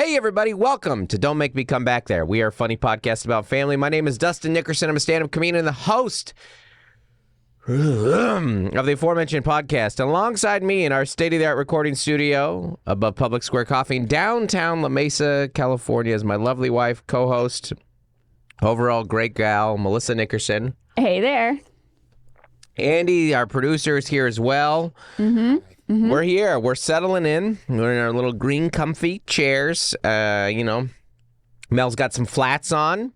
Hey, everybody. Welcome to Don't Make Me Come Back There. We are a funny podcast about family. My name is Dustin Nickerson. I'm a stand-up comedian and the host of the aforementioned podcast. Alongside me in our state-of-the-art recording studio above Public Square Coffee in downtown La Mesa, California is my lovely wife, co-host, overall great gal, Melissa Nickerson. Hey there. Andy, our producer, is here as well. Mm-hmm. We're here. We're settling in. We're in our little green comfy chairs. Mel's got some flats on.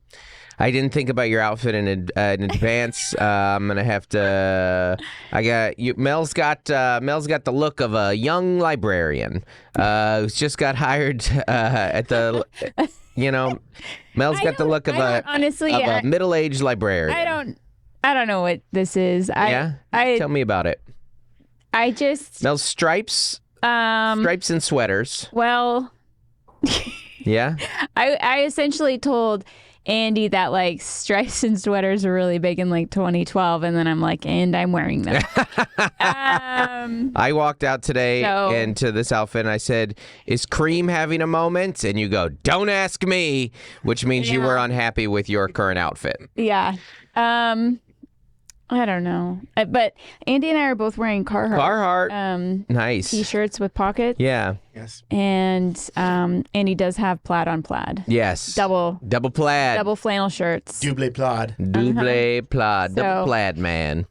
I didn't think about your outfit in advance. I'm gonna have to. Mel's got the look of a young librarian who's just got hired at the. Mel's got the look of a middle-aged librarian. I don't know what this is. Tell me about it. Mel's stripes and sweaters. Well, yeah. I essentially told Andy that like stripes and sweaters were really big in like 2012, and then I'm like, and I'm wearing them. I walked out today into this outfit and I said, "Is Cream having a moment?" And you go, "Don't ask me," which means you were unhappy with your current outfit. Yeah. I don't know. But Andy and I are both wearing Carhartt. Nice. T-shirts with pockets. Yeah. Yes. And Andy does have plaid on plaid. Yes. Double plaid. Double flannel shirts. Double plaid. Plaid. Double plaid, man.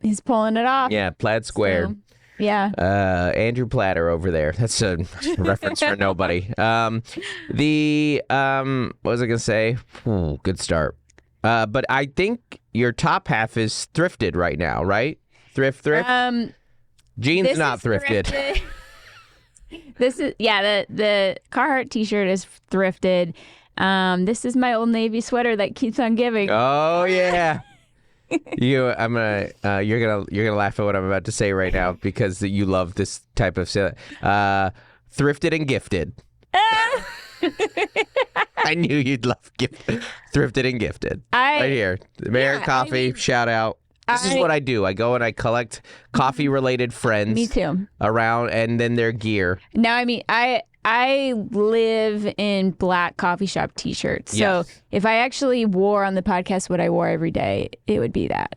He's pulling it off. Yeah, plaid squared. So, yeah. Andrew Platter over there. That's a reference for nobody. What was I going to say? Ooh, good start. But I think your top half is thrifted right now, right? Thrift. Jeans not thrifted. This is the Carhartt T-shirt is thrifted. This is my Old Navy sweater that keeps on giving. Oh yeah. You're gonna laugh at what I'm about to say right now because you love this type of thrifted and gifted. I knew you'd love thrifted and gifted. Right here. Mayor Coffee, shout out. This is what I do. I go and I collect coffee-related friends. Me too. Around, and then their gear. No, I mean, I live in black coffee shop T-shirts. Yes. So if I actually wore on the podcast what I wore every day, it would be that.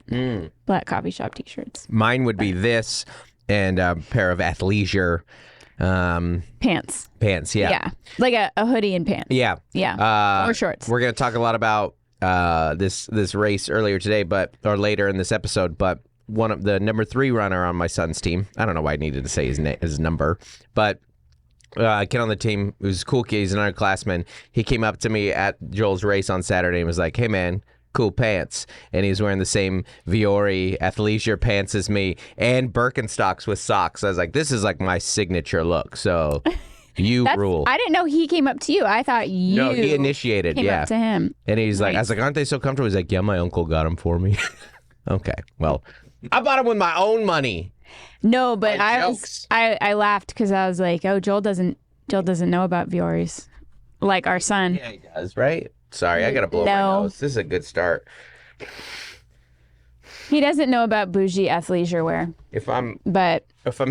Black coffee shop T-shirts. Mine would be this and a pair of athleisure pants, yeah, like a hoodie and pants, yeah, or shorts. We're gonna talk a lot about this race later in this episode, but one of the number 3 runner on my son's team, I don't know why I needed to say his number, but kid on the team who's a cool kid, he's an underclassman. He came up to me at Joel's race on Saturday and was like, "Hey man, cool pants," and he's wearing the same Viore athleisure pants as me and Birkenstocks with socks. I was like, this is like my signature look, so you rule. I didn't know he came up to you. I thought you No, he initiated. came up to him. And he's like, I was like, aren't they so comfortable? He's like, yeah, my uncle got them for me. Okay, well, I bought them with my own money. No, but I laughed because I was like, oh, Joel doesn't know about Viores, like our son. Yeah, he does, right? Sorry, I gotta blow my nose. This is a good start. He doesn't know about bougie athleisure wear. If I'm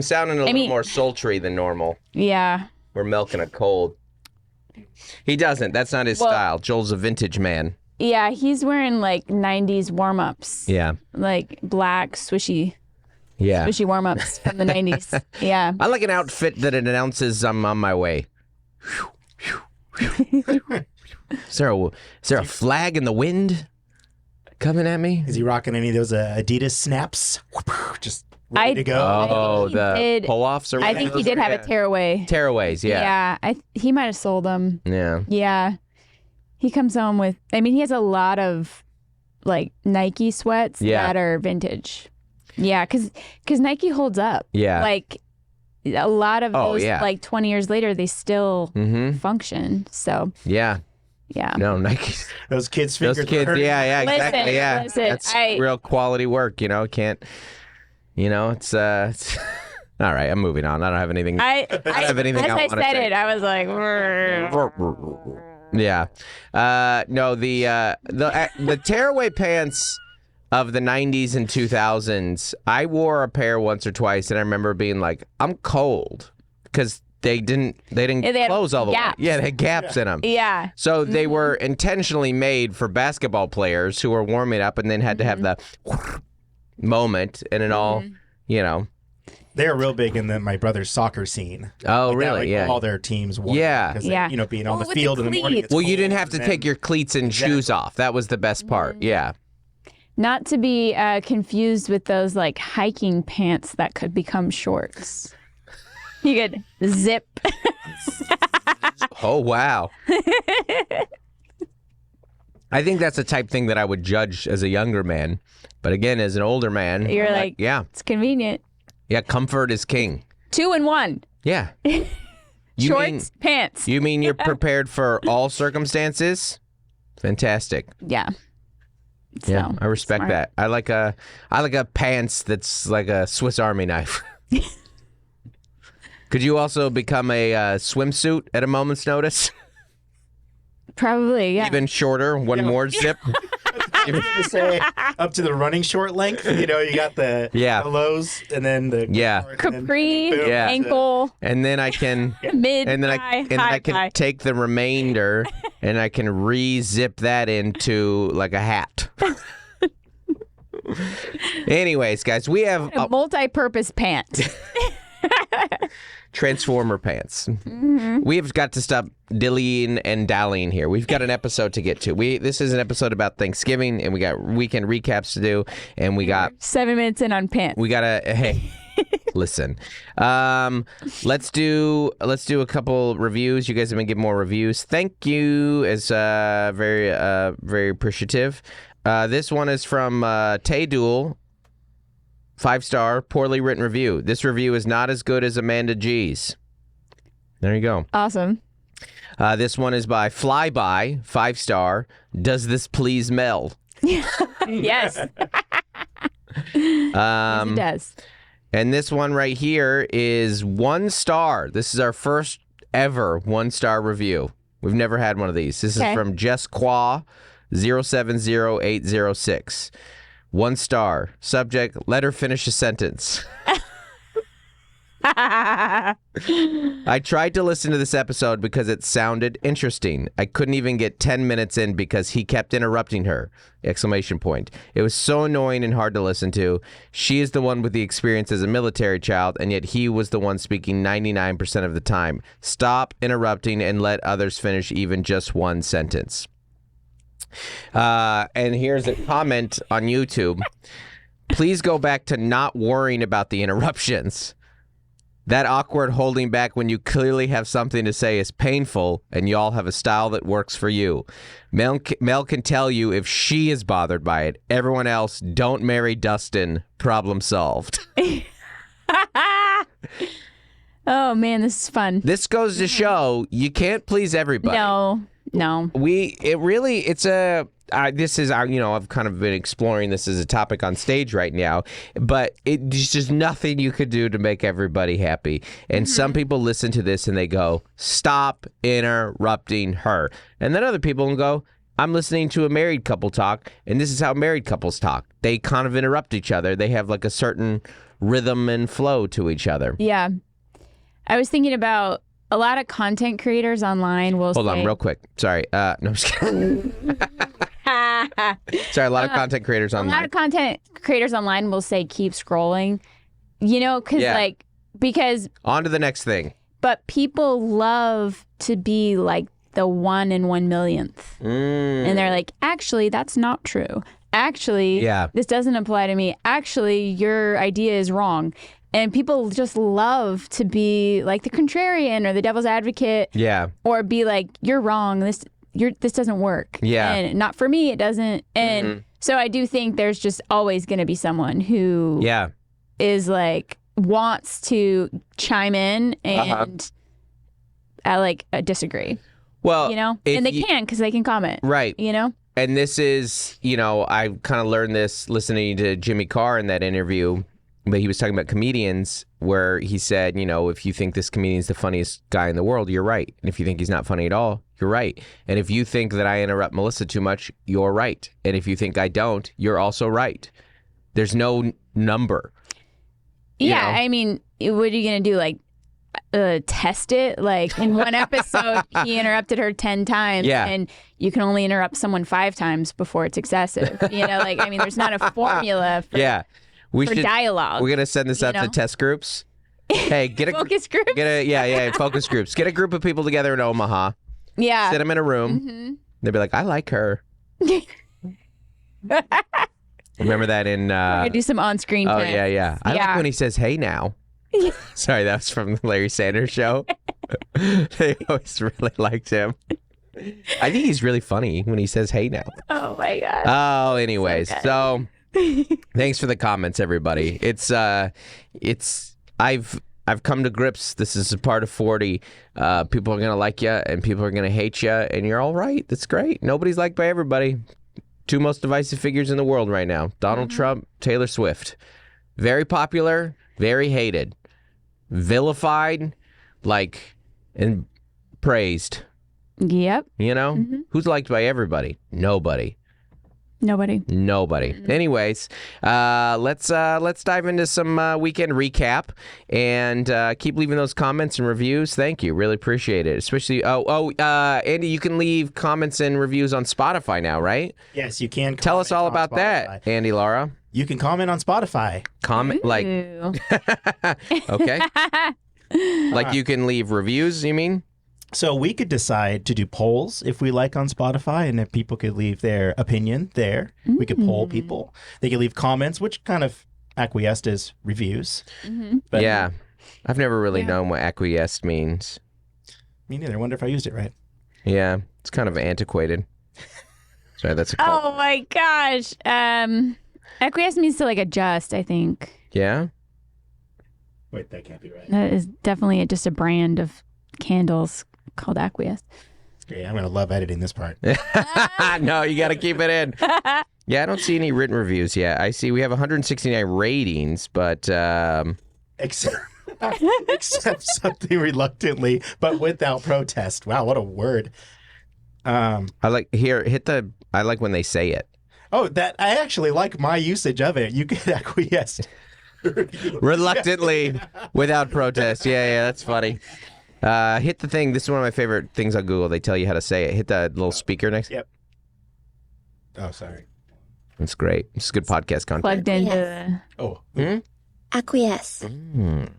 sounding a little more sultry than normal, yeah, we're milking a cold. He doesn't. That's not his style. Joel's a vintage man. Yeah, he's wearing like 90s warm-ups. Yeah, like black swishy. Yeah, swishy warm-ups from the 90s. Yeah, I like an outfit that it announces I'm on my way. Is there a flag in the wind coming at me? Is he rocking any of those Adidas snaps? Just ready to go. Oh, the pull-offs or I think he did have a tearaway. Tearaways, yeah. Yeah, he might have sold them. Yeah. Yeah. He comes home with, he has a lot of like Nike sweats that are vintage. Yeah, because Nike holds up. Yeah. Like a lot of those, like 20 years later, they still function. So. Yeah. Yeah. No, Nike. Those kids' fingers. Yeah, exactly. Yeah. Listen, that's real quality work, Can't, it's all right, I'm moving on. I don't have anything. I don't have anything I want to say. As I said it, I was like, yeah. No, the tearaway pants of the 90s and 2000s, I wore a pair once or twice, and I remember being like, I'm cold. Because they didn't Yeah, they had close all the way. gaps. Yeah, they had gaps in them. Yeah. So they were intentionally made for basketball players who were warming up and then had to have the moment and it all, you know. They're real big in my brother's soccer scene. Oh, Like that, really? like Yeah. all their teams won. Yeah. Because, Yeah. being on the with field the in the morning. cleats. it's Well, you cold, didn't have to and take then- your cleats and shoes off. That was the best part. Yeah. Not to be confused with those like hiking pants that could become shorts. You could zip. Oh, wow. I think that's the type thing that I would judge as a younger man. But again, as an older man, You're I'm like, yeah. it's convenient. Yeah, comfort is king. 2 in 1. Yeah. Shorts, pants. You mean you're prepared for all circumstances? Fantastic. Yeah. Yeah, So, I respect smart. that. I like a pants that's like a Swiss Army knife. Could you also become a swimsuit at a moment's notice? Probably, yeah. Even shorter, one more zip. I was gonna say up to the running short length. You got the lows and then the Capri, boom, Yeah. ankle, And then I can mid, and then high, I can high. take the remainder and I can re-zip that into like a hat. Anyways, guys, we have A multi-purpose pant. Transformer pants. We've got to stop dillying and dallying here. We've got an episode to get to. This is an episode about Thanksgiving, and we got weekend recaps to do, and we got 7 minutes in on pants. hey. Listen, let's do a couple reviews. You guys have been giving more reviews. Thank you, as very appreciative. This one is from Tay Duel. 5-star, poorly written review. This review is not as good as Amanda G's. There you go. Awesome. This one is by Flyby, 5-star. Does this please Mel? Yes. Yes, it does. And this one right here is 1 star. This is our first ever 1-star review. We've never had one of these. This is from Jess Qua 070806. 1 star. Subject, let her finish a sentence. I tried to listen to this episode because it sounded interesting. I couldn't even get 10 minutes in because he kept interrupting her! Exclamation point. It was so annoying and hard to listen to. She is the one with the experience as a military child, and yet he was the one speaking 99% of the time. Stop interrupting and let others finish even just one sentence. And here's a comment on YouTube. Please go back to not worrying about the interruptions. That awkward holding back when you clearly have something to say is painful, and y'all have a style that works for you. Mel can tell you if she is bothered by it. Everyone else, don't marry Dustin. Problem solved. Oh, man, this is fun. This goes to show you can't please everybody. No. This is our, I've kind of been exploring this as a topic on stage right now, but it's just nothing you could do to make everybody happy. And some people listen to this and they go, stop interrupting her. And then other people will go, I'm listening to a married couple talk, and this is how married couples talk. They kind of interrupt each other. They have like a certain rhythm and flow to each other. Yeah. I was thinking about a lot of content creators online will Hold on, real quick. Sorry. No, I'm just kidding. Sorry, a lot of content creators online. A lot of content creators online will say keep scrolling, because on to the next thing. But people love to be like the 1 in 1 millionth. And they're like, actually, that's not true. Actually, this doesn't apply to me. Actually, your idea is wrong. And people just love to be like the contrarian or the devil's advocate. Yeah. Or be like, you're wrong. This doesn't work. Yeah. And not for me, it doesn't. And so I do think there's just always going to be someone who is like, wants to chime in and I disagree. Well, and they can because they can comment. Right. And this is, I kind of learned this listening to Jimmy Carr in that interview. But he was talking about comedians where he said, if you think this comedian is the funniest guy in the world, you're right. And if you think he's not funny at all, you're right. And if you think that I interrupt Melissa too much, you're right. And if you think I don't, you're also right. There's no number. Yeah, I mean, what are you going to do? Like, test it. Like in one episode, he interrupted her 10 times, and you can only interrupt someone 5 times before it's excessive. Like I mean, there's not a formula for, for dialogue. We're gonna send this out to test groups. Hey, get a focus groups. Focus groups. Get a group of people together in Omaha. Yeah. Sit them in a room. They'll be like, I like her. Remember that in... do some on-screen tests. Yeah. I like when he says, hey now. Sorry, that was from the Larry Sanders Show. They always really liked him. I think he's really funny when he says, hey now. Oh, my God. Oh, anyways. So, thanks for the comments, everybody. I've come to grips. This is a part of 40. People are going to like you and people are going to hate you, and you're all right. That's great. Nobody's liked by everybody. 2 most divisive figures in the world right now. Donald Trump, Taylor Swift. Very popular, very hated. Vilified, and praised. Yep. Who's liked by everybody? Nobody. Nobody. Anyways, let's dive into some weekend recap and keep leaving those comments and reviews. Thank you, really appreciate it. Especially Andy, you can leave comments and reviews on Spotify now, right? Yes, you can. Tell us all about that, Andy, Lara. You can comment on Spotify. Comment okay. Like you can leave reviews. You mean? So we could decide to do polls if we like on Spotify, and if people could leave their opinion there, we could poll people. They could leave comments, which kind of acquiesced as reviews. But, I've never really known what acquiesced means. Me neither. I wonder if I used it right. Yeah, it's kind of antiquated. Sorry, that's a call. Oh my gosh. Acquiesce means to adjust, I think. Yeah? Wait, that can't be right. That is definitely just a brand of candles called Acquiesce. Yeah, I'm going to love editing this part. No, you got to keep it in. Yeah, I don't see any written reviews yet. I see we have 169 ratings, but... Except something reluctantly, but without protest. Wow, what a word. I like when they say it. Oh, I actually like my usage of it. You can acquiesce. Reluctantly, without protest. Yeah, that's funny. Hit the thing. This is one of my favorite things on Google. They tell you how to say it. Hit the little speaker next. Yep. Oh, sorry. That's great. It's good podcast content. Plugged into. Oh. Acquiesce. Oh,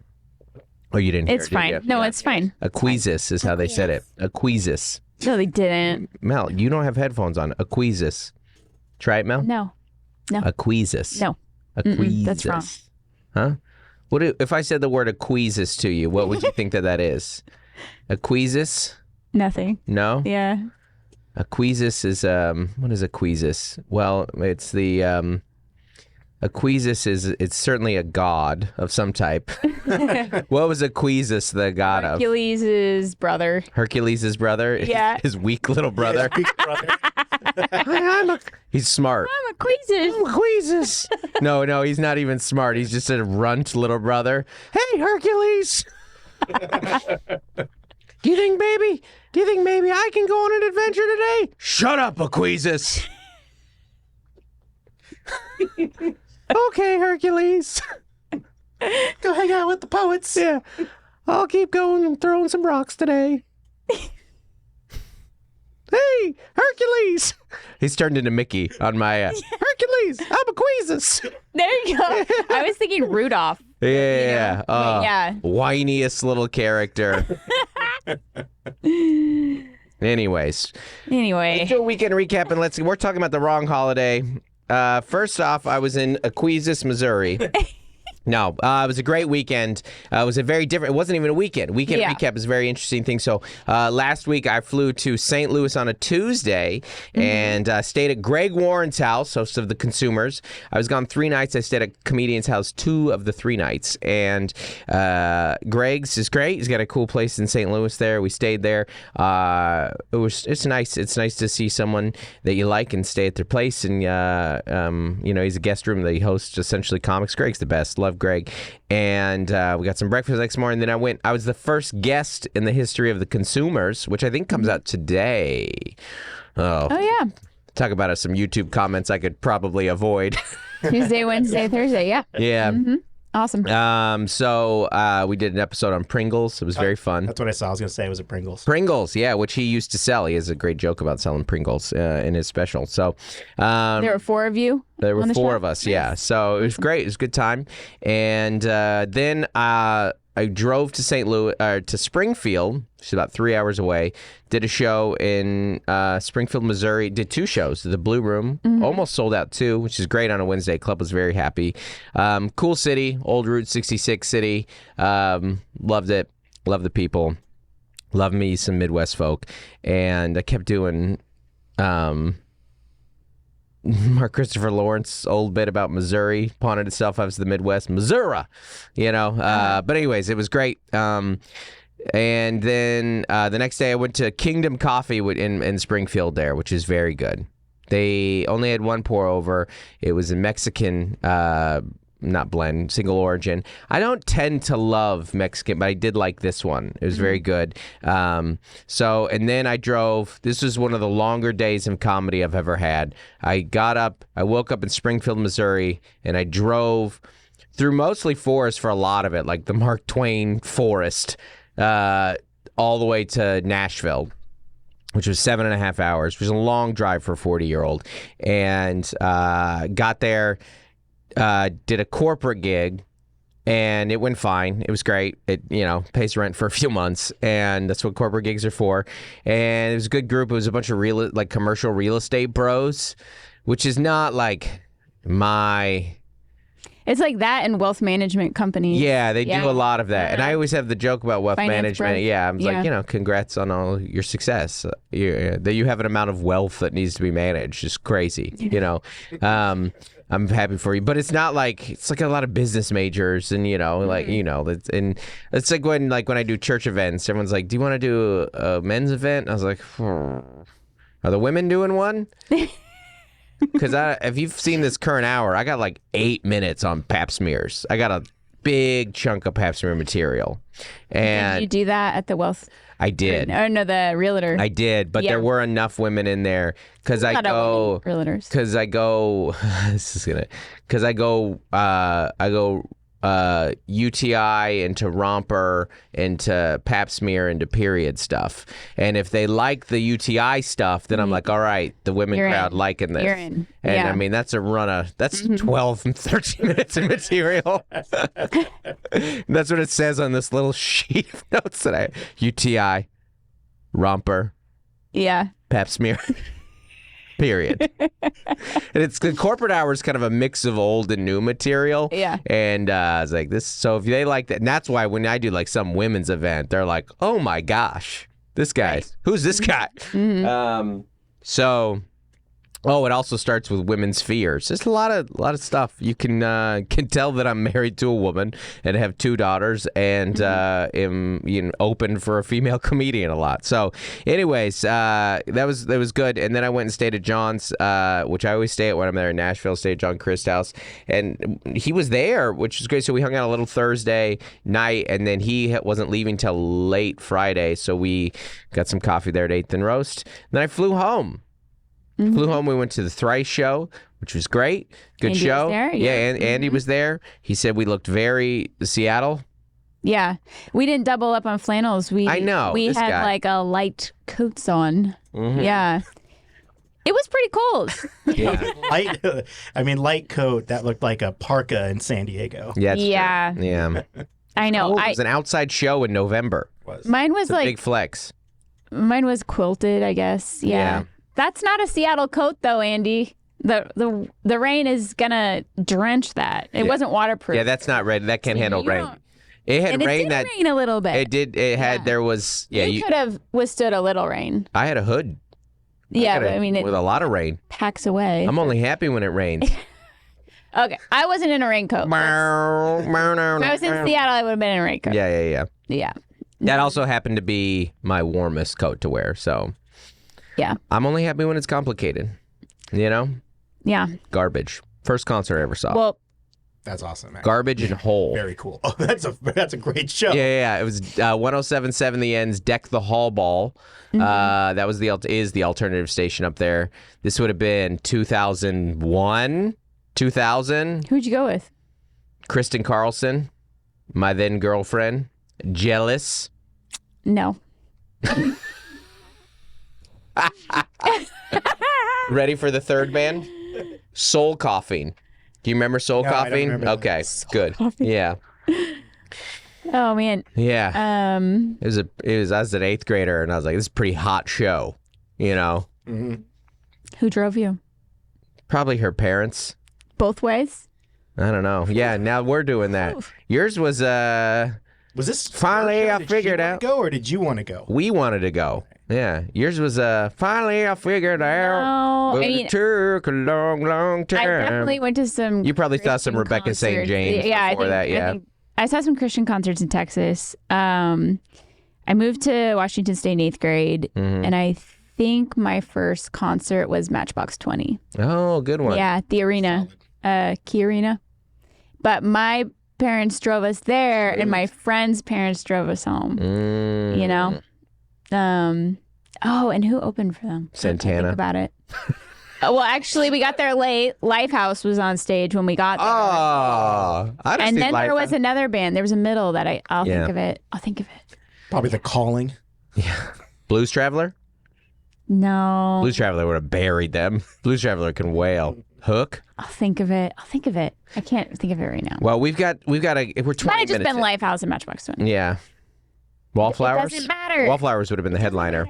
you didn't hear it, It's fine. did you? No, it's fine. Acquiesce is how they said it. Acquiesce. No, they didn't. Mel, you don't have headphones on. Acquiesce. Try it, Mel. No. Acquiesce. No. Acquiesce. That's wrong. Huh? If I said the word acquiesce to you, what would you think that is? Acquiesce? Nothing. No? Yeah. Acquiesce is what is acquiesce? Well, it's the acquiesce it's certainly a god of some type. What was Acquiesce the god of? Hercules' brother. Hercules' brother? Yeah. His weak little brother. Big brother. He's smart. I'm Acquiesce. No, he's not even smart. He's just a runt little brother. Hey, Hercules. Do you think maybe I can go on an adventure today? Shut up, Acquiesce. Okay, Hercules. Go hang out with the poets. Yeah. I'll keep going and throwing some rocks today. Hey, Hercules! He's turned into Mickey on my Hercules. I'm Acquiesce. There you go. I was thinking Rudolph. Yeah. Yeah. Whiniest little character. Anyways. Let's do a weekend recap, and we're talking about the wrong holiday. First off, I was in Acquiesce, Missouri. No, it was a great weekend. It was a very different, it wasn't even a weekend. Weekend recap is a very interesting thing. So last week I flew to St. Louis on a Tuesday and stayed at Greg Warren's house, host of The Consumers. I was gone 3 nights. I stayed at comedian's house 2 of the 3 nights. And Greg's is great. He's got a cool place in St. Louis there. We stayed there. It's nice. It's nice to see someone that you like and stay at their place. And, he's a guest room that he hosts essentially comics. Greg's the best. Love Greg. And we got some breakfast the next morning. Then I was the first guest in the history of The Consumers, which I think comes out today. Oh yeah. Talk about some YouTube comments I could probably avoid. Tuesday, Wednesday, Thursday, yeah. Yeah. Awesome. So we did an episode on Pringles. It was very fun. That's what I saw. I was going to say it was a Pringles. Pringles, yeah, which he used to sell. He has a great joke about selling Pringles in his special. So there were 4 of you. There were on the 4 show? of us, yeah. So it was great. It was a good time. And then I drove to St. Louis, to Springfield, which is about 3 hours away. Did a show in Springfield, Missouri. Did 2 shows. The Blue Room, almost sold out too, which is great on a Wednesday. Club was very happy. Cool city, old Route 66 city. Loved it. Loved the people. Loved me some Midwest folk. And I kept doing Mark Christopher Lawrence old bit about Missouri pawned itself as the Midwest, Missouri, but anyways, it was great. And then the next day I went to Kingdom Coffee in Springfield there, which is very good. They only had 1 pour over. It was a Mexican not blend, single origin. I don't tend to love Mexican, but I did like this one. It was very good. And then I drove. This was one of the longer days of comedy I've ever had. I woke up in Springfield, Missouri, and I drove through mostly forest for a lot of it, like the Mark Twain forest, all the way to Nashville, which was 7.5 hours, which was a long drive for a 40-year-old. And got there, did a corporate gig, and it went fine. It was great. It, pays rent for a few months, and that's what corporate gigs are for. And it was a good group. It was a bunch of commercial real estate bros, which is not like my... It's like that and wealth management companies. Yeah, they do a lot of that. And I always have the joke about wealth management. Growth. Yeah, I'm like, congrats on all your success. That you have an amount of wealth that needs to be managed. It's crazy, I'm happy for you, but it's not like it's like a lot of business majors, and it's like when I do church events, everyone's like, "Do you want to do a men's event?" I was like, "Are the women doing one?" Because if you've seen this current hour, I got like 8 minutes on pap smears. I got a big chunk of pap smear material, and did you do that at the wealth? I did. Or no, the realtor. I did, but there were enough women in there because I go UTI into romper into pap smear into period stuff, and if they like the UTI stuff, then I'm like, all right, the women crowd liking this. You're in. And I mean, that's a run that's 12 and 13 minutes of material. That's what it says on this little sheet of notes that I UTI, romper, pap smear. Period. And it's the corporate hour is kind of a mix of old and new material. Yeah. And I was like, this. So if they like that, and that's why when I do like some women's event, they're like, oh my gosh, this guy, who's this guy? It also starts with women's fears. There's a lot of stuff. You can tell that I'm married to a woman and have 2 daughters and am open for a female comedian a lot. So, anyways, that was good. And then I went and stayed at John's, which I always stay at when I'm there in Nashville. Stayed at John Christ's house, and he was there, which was great. So we hung out a little Thursday night, and then he wasn't leaving till late Friday, so we got some coffee there at 8th and Roast. Then I flew home. Flew home. We went to the Thrice show, which was great. Good Andy show. was there? Yeah, and Andy was there. He said we looked very Seattle. Yeah, we didn't double up on flannels. I know. We had like a light coats on. Yeah, it was pretty cold. Yeah, light coat that looked like a parka in San Diego. Yeah. Yeah. I know. It was an outside show in November. Mine was like big flex. Mine was quilted, I guess. Yeah. That's not a Seattle coat, though, Andy. The rain is gonna drench that. It wasn't waterproof. Yeah, that's not ready. That can't handle rain. It had rain. It did rain a little bit. It did. It had. There was. Yeah, you could have withstood a little rain. I had a hood. Yeah, but I mean, with a lot of rain, packs away. I'm only happy when it rains. Okay, I wasn't in a raincoat. If I was in Seattle, I would have been in a raincoat. Yeah. That also happened to be my warmest coat to wear. So. Yeah. I'm only happy when it's complicated. Yeah. Garbage. First concert I ever saw. Well, that's awesome, man. Garbage and Hole. Very cool. Oh, that's a great show. Yeah. It was 107.7 The End's Deck the Hall Ball. That was the alternative station up there. This would have been 2001, 2000. Who'd you go with? Kristen Carlson, my then girlfriend. Jealous. No. Ready for the third band? Soul Coughing. Do you remember Soul No, I don't Coughing? remember that. Okay, good. Yeah. Oh man. Yeah. It was I was an 8th grader and I was like, this is a pretty hot show, you know. Who drove you? Probably her parents. Both ways? I don't know. Yeah, now we're doing that. Yours was Was this finally her show? I Did figured she wanna out. go, or did you want to go? We wanted to go. Yeah. Yours was finally I figured out. No, But I mean, it took a long, long time. I definitely went to some. You probably saw some Christian Rebecca St. concerts. James Yeah, before that, yeah. I saw some Christian concerts in Texas. I moved to Washington State in 8th grade, and I think my first concert was Matchbox 20. Oh, good one. Yeah, at the arena, Key Arena. But my parents drove us there, and my friends' parents drove us home. You know. Oh, and who opened for them? Santana. Think about it. Well, actually, we got there late. Lifehouse was on stage when we got there. Oh, And then there was another band. There was a middle that I'll think of it. I'll think of it. Probably The Calling. Yeah. Blues Traveler? No. Blues Traveler would have buried them. Blues Traveler can wail. Hook? I'll think of it. I can't think of it right now. Well, we're 20 Might have just minutes been in. Lifehouse and Matchbox 20. Yeah. Wallflowers? It doesn't matter. Wallflowers would have been the headliner.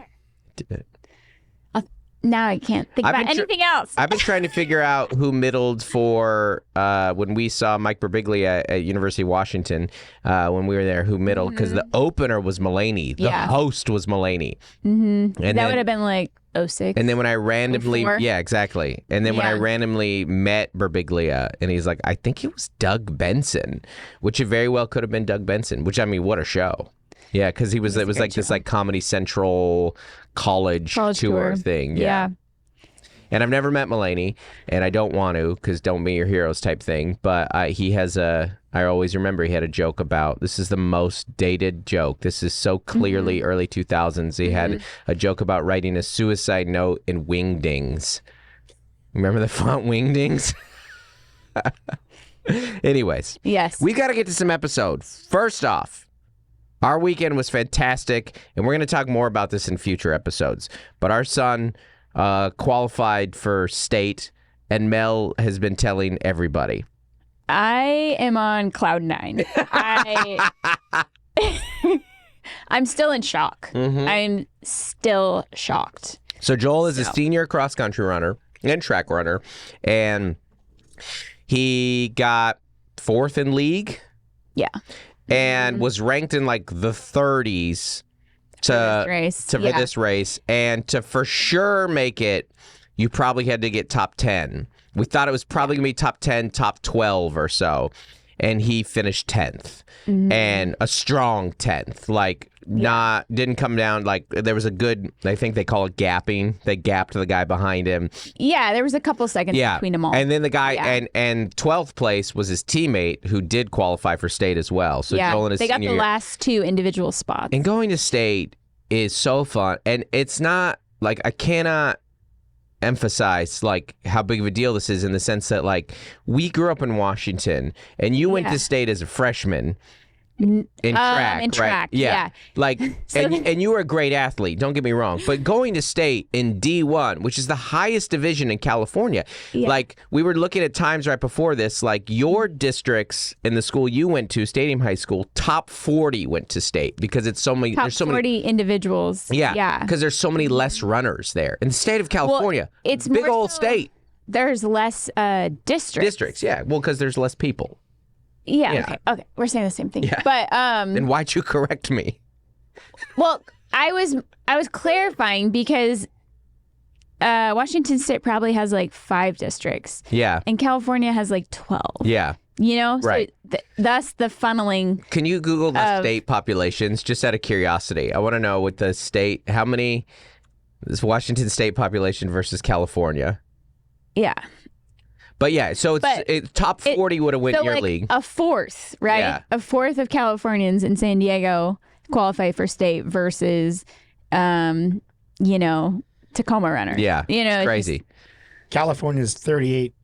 Now I can't think I've about been tr- anything else. I've been trying to figure out who middled for when we saw Mike Birbiglia at University of Washington when we were there, who middled, because the opener was Mulaney. The host was Mulaney. And that would have been like 06. And then when I randomly, 04? yeah, exactly. And then when I Yeah. randomly met Birbiglia, and he's like, I think it was Doug Benson, which it very well could have been Doug Benson, which, I mean, what a show. Yeah, because it was like this like Comedy Central college tour thing. Yeah. And I've never met Mulaney, and I don't want to, because don't be your heroes type thing. But he has I always remember he had a joke about, this is the most dated joke. This is so clearly early 2000s. He had a joke about writing a suicide note in wingdings. Remember the font wingdings? Anyways. Yes. We got to get to some episode. First off, our weekend was fantastic, and we're going to talk more about this in future episodes. But our son qualified for state, and Mel has been telling everybody. I am on cloud 9. I'm still in shock. I'm still shocked. So Joel is a senior cross-country runner and track runner, and he got 4th in league. Yeah. And was ranked in like the 30s for this race. And to for sure make it, you probably had to get top 10. We thought it was probably going to be top 10, top 12 or so. And he finished 10th. And a strong 10th. Like, didn't come down. Like, there was a good, I think they call it gapping. They gapped the guy behind him. Yeah, there was a couple seconds between them all. And then the guy, and 12th place was his teammate who did qualify for state as well. So Joel and his they got senior the year. last 2 individual spots. And going to state is so fun. And it's not, like, I cannot emphasize, like, how big of a deal this is in the sense that, like, we grew up in Washington, and you went to state as a freshman. In track, right? Yeah. Like, and you were a great athlete, don't get me wrong. But going to state in D1, which is the highest division in California, like, we were looking at times right before this, like, your districts in the school you went to, Stadium High School, top 40 went to state because it's so many. Top there's so 40 many individuals. Yeah. Because there's so many less runners there. In the state of California, it's big more old so state. There's less districts. Districts, yeah. Well, because there's less people. Yeah. Okay. We're saying the same thing. Yeah. But Then why'd you correct me? well, I was clarifying because Washington State probably has like 5 districts. Yeah. And California has like 12. Yeah. You know? Right. So thus the funneling. Can you Google the state populations just out of curiosity? I want to know with the state, how many is Washington State population versus California? Yeah. But yeah, so it's top 40 would have went so your like league. A fourth, right? Yeah. A fourth of Californians in San Diego qualify for state versus, Tacoma runners. Yeah. You know, it's crazy. California's 38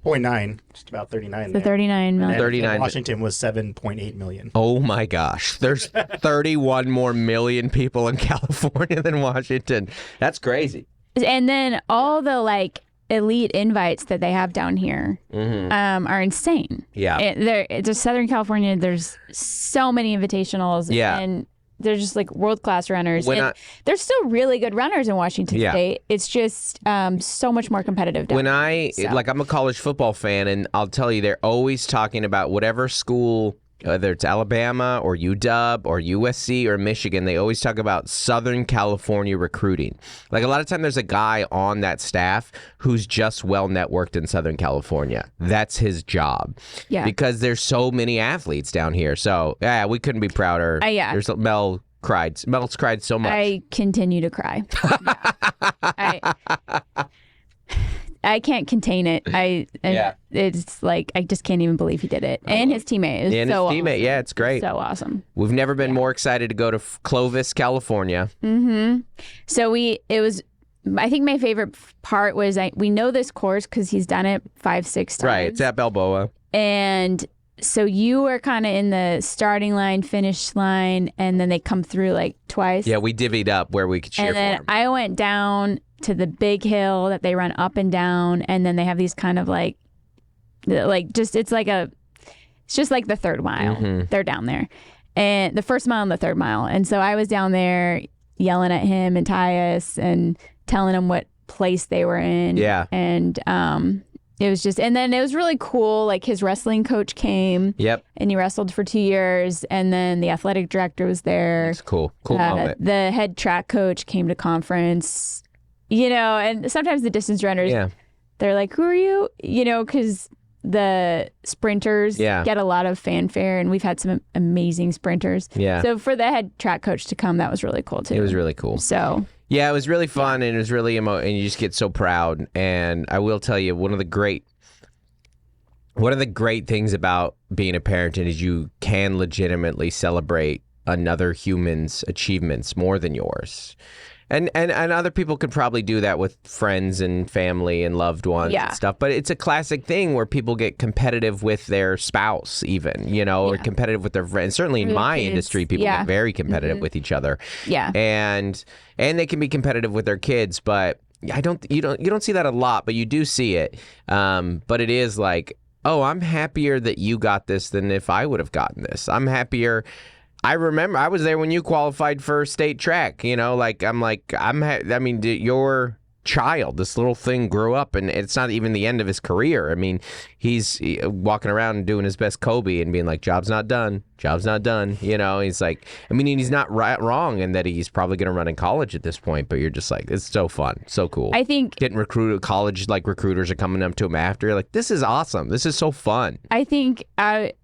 0.9, just about 39. The 39 million. And 39. Washington was 7.8 million. Oh my gosh. There's 31 more million people in California than Washington. That's crazy. And then all the like elite invites that they have down here are insane. Yeah. Just Southern California, there's so many invitationals. Yeah. And they're just like world-class runners. There's still really good runners in Washington State. It's just so much more competitive down here. I'm a college football fan, and I'll tell you, they're always talking about whatever school, whether it's Alabama or UW or USC or Michigan, they always talk about Southern California recruiting. Like a lot of time there's a guy on that staff who's just well networked in Southern California. That's his job. Yeah. Because there's so many athletes down here. So yeah, we couldn't be prouder. Mel's cried so much. I continue to cry. I can't contain it. It's like I just can't even believe he did it. And his teammate is awesome. Yeah, it's great. So awesome. We've never been more excited to go to Clovis, California. So I think my favorite part was we know this course because he's done it 5-6 times. Right, it's at Balboa. And so you were kind of in the starting line, finish line, and then they come through like twice. Yeah, we divvied up where we could cheer for him. I went down to the big hill that they run up and down, and then they have these kind of it's just like the third mile. They're down there, and the first mile and the third mile. And so I was down there yelling at him and Tyus and telling him what place they were in. Yeah. And it was just, and then it was really cool. Like his wrestling coach came. Yep. And he wrestled for 2 years, and then the athletic director was there. It's cool. Cool moment. The head track coach came to conference. And sometimes the distance runners, they're like, who are you? Because the sprinters get a lot of fanfare, and we've had some amazing sprinters. Yeah. So for the head track coach to come, that was really cool too. It was really cool. So. Yeah, it was really fun, and it was really and you just get so proud. And I will tell you, one of the great things about being a parent is you can legitimately celebrate another human's achievements more than yours. And other people could probably do that with friends and family and loved ones and stuff. But it's a classic thing where people get competitive with their spouse even, or competitive with their friends. Certainly in my industry, people get very competitive with each other. Yeah. And they can be competitive with their kids, but you don't see that a lot, but you do see it. But it is like, oh, I'm happier that you got this than if I would have gotten this. I'm happier. I remember I was there when you qualified for state track, your child, this little thing grew up, and it's not even the end of his career. I mean, he's walking around and doing his best Kobe and being like, job's not done. He's like, he's not wrong in that he's probably going to run in college at this point, but you're just like, it's so fun. So cool. I think getting recruited college, like recruiters are coming up to him after, you're like, this is awesome. This is so fun. I think at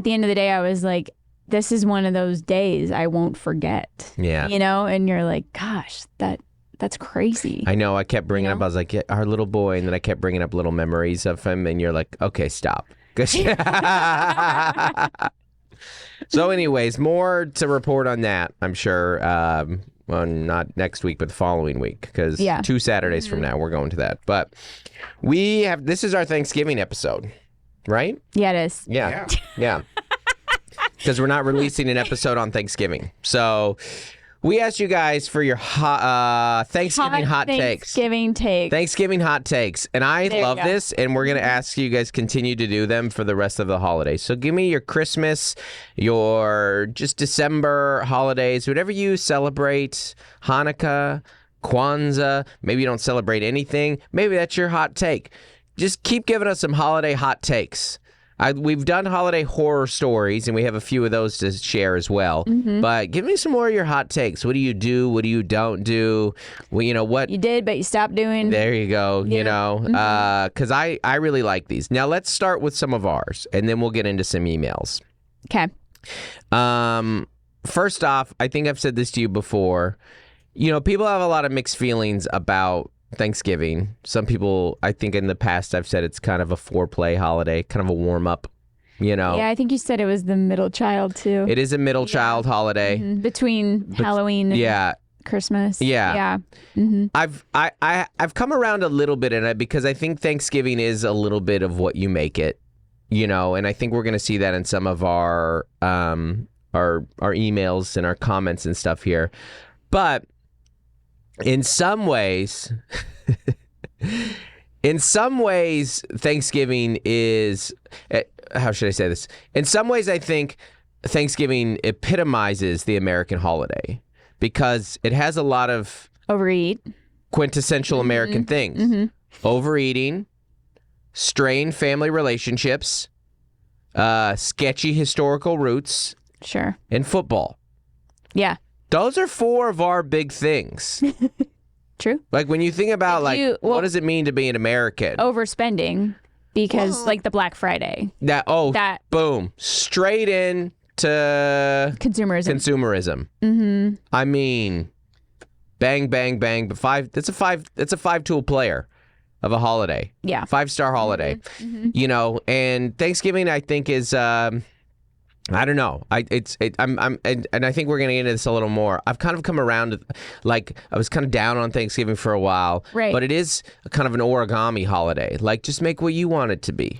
the end of the day, I was like, this is one of those days I won't forget. Yeah. And you're like, gosh, that's crazy. I know. I kept bringing up, I was like, our little boy. And then I kept bringing up little memories of him. And you're like, okay, stop. So anyways, more to report on that, I'm sure. Well, not next week, but the following week. Because 2 Saturdays from now, we're going to that. But this is our Thanksgiving episode, right? Yeah, it is. Yeah. Because we're not releasing an episode on Thanksgiving. So we asked you guys for your Thanksgiving hot takes. Thanksgiving hot takes. And I love this. And we're going to ask you guys continue to do them for the rest of the holidays. So give me your Christmas, your just December holidays, whatever you celebrate, Hanukkah, Kwanzaa. Maybe you don't celebrate anything. Maybe that's your hot take. Just keep giving us some holiday hot takes. We've done holiday horror stories, and we have a few of those to share as well. But give me some more of your hot takes. What do you do? What do you don't do? Well, what you did, but you stopped doing. There you go. Because I really like these. Now let's start with some of ours, and then we'll get into some emails. Okay. First off, I think I've said this to you before. People have a lot of mixed feelings about Thanksgiving. Some people, I think in the past I've said it's kind of a foreplay holiday, kind of a warm-up, Yeah, I think you said it was the middle child too. It is a middle child holiday. Between Halloween and Christmas. Yeah. Mm-hmm. I've come around a little bit in it because I think Thanksgiving is a little bit of what you make it, you know, and I think we're going to see that in some of our emails and our comments and stuff here. But in some ways, Thanksgiving is, how should I say this? In some ways, I think Thanksgiving epitomizes the American holiday because it has a lot of overeat, quintessential American things. Mm-hmm. Overeating, strained family relationships, sketchy historical roots, sure, and football. Yeah. Those are 4 of our big things. True. Like when you think about what does it mean to be an American? Overspending because like the Black Friday. That boom, straight in to consumerism. Mm-hmm. I mean, bang, bang, bang. But that's a 5-tool player of a holiday. Yeah. 5-star holiday. Mm-hmm. You know, and Thanksgiving I think is I don't know. And I think we're gonna get into this a little more. I've kind of come around to, like, I was kind of down on Thanksgiving for a while, right? But it is kind of an origami holiday. Like, just make what you want it to be.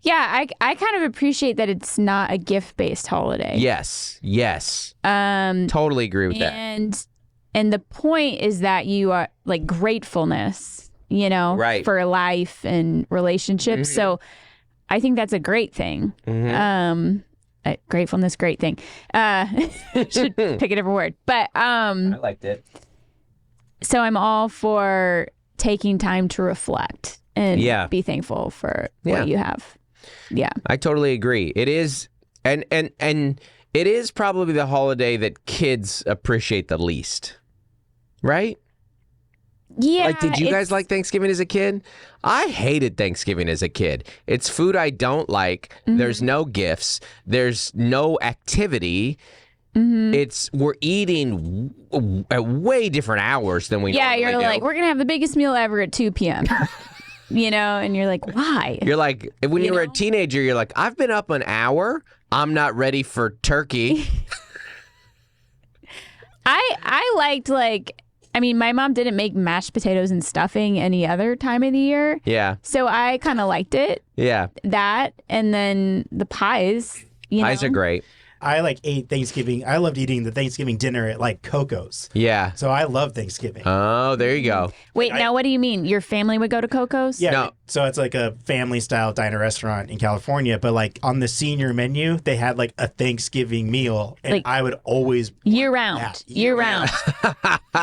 Yeah, I kind of appreciate that it's not a gift-based holiday. Yes. Totally agree with that. And the point is that you are like gratefulness, you know, right, for life and relationships. Mm-hmm. So I think that's a great thing. Mm-hmm. Gratefulness, great thing. Should pick a different word. But I liked it. So I'm all for taking time to reflect and be thankful for what you have. Yeah. I totally agree. It is and it is probably the holiday that kids appreciate the least. Right? Yeah. Like, did you guys like Thanksgiving as a kid? I hated Thanksgiving as a kid. It's food I don't like. Mm-hmm. There's no gifts. There's no activity. Mm-hmm. We're eating at way different hours than we normally do. You're like, we're going to have the biggest meal ever at 2 p.m. You know, and you're like, why? You're like, when you were a teenager, you're like, I've been up an hour. I'm not ready for turkey. I liked, like, I mean, my mom didn't make mashed potatoes and stuffing any other time of the year. Yeah. So I kind of liked it. Yeah. That, and then the pies. Pies are great. I ate Thanksgiving. I loved eating the Thanksgiving dinner at like Coco's. Yeah. So I love Thanksgiving. Oh, there you go. Wait, now what do you mean? Your family would go to Coco's? Yeah. No. So it's like a family style diner restaurant in California. But like on the senior menu, they had like a Thanksgiving meal. And like, I would always. Year round. Year round.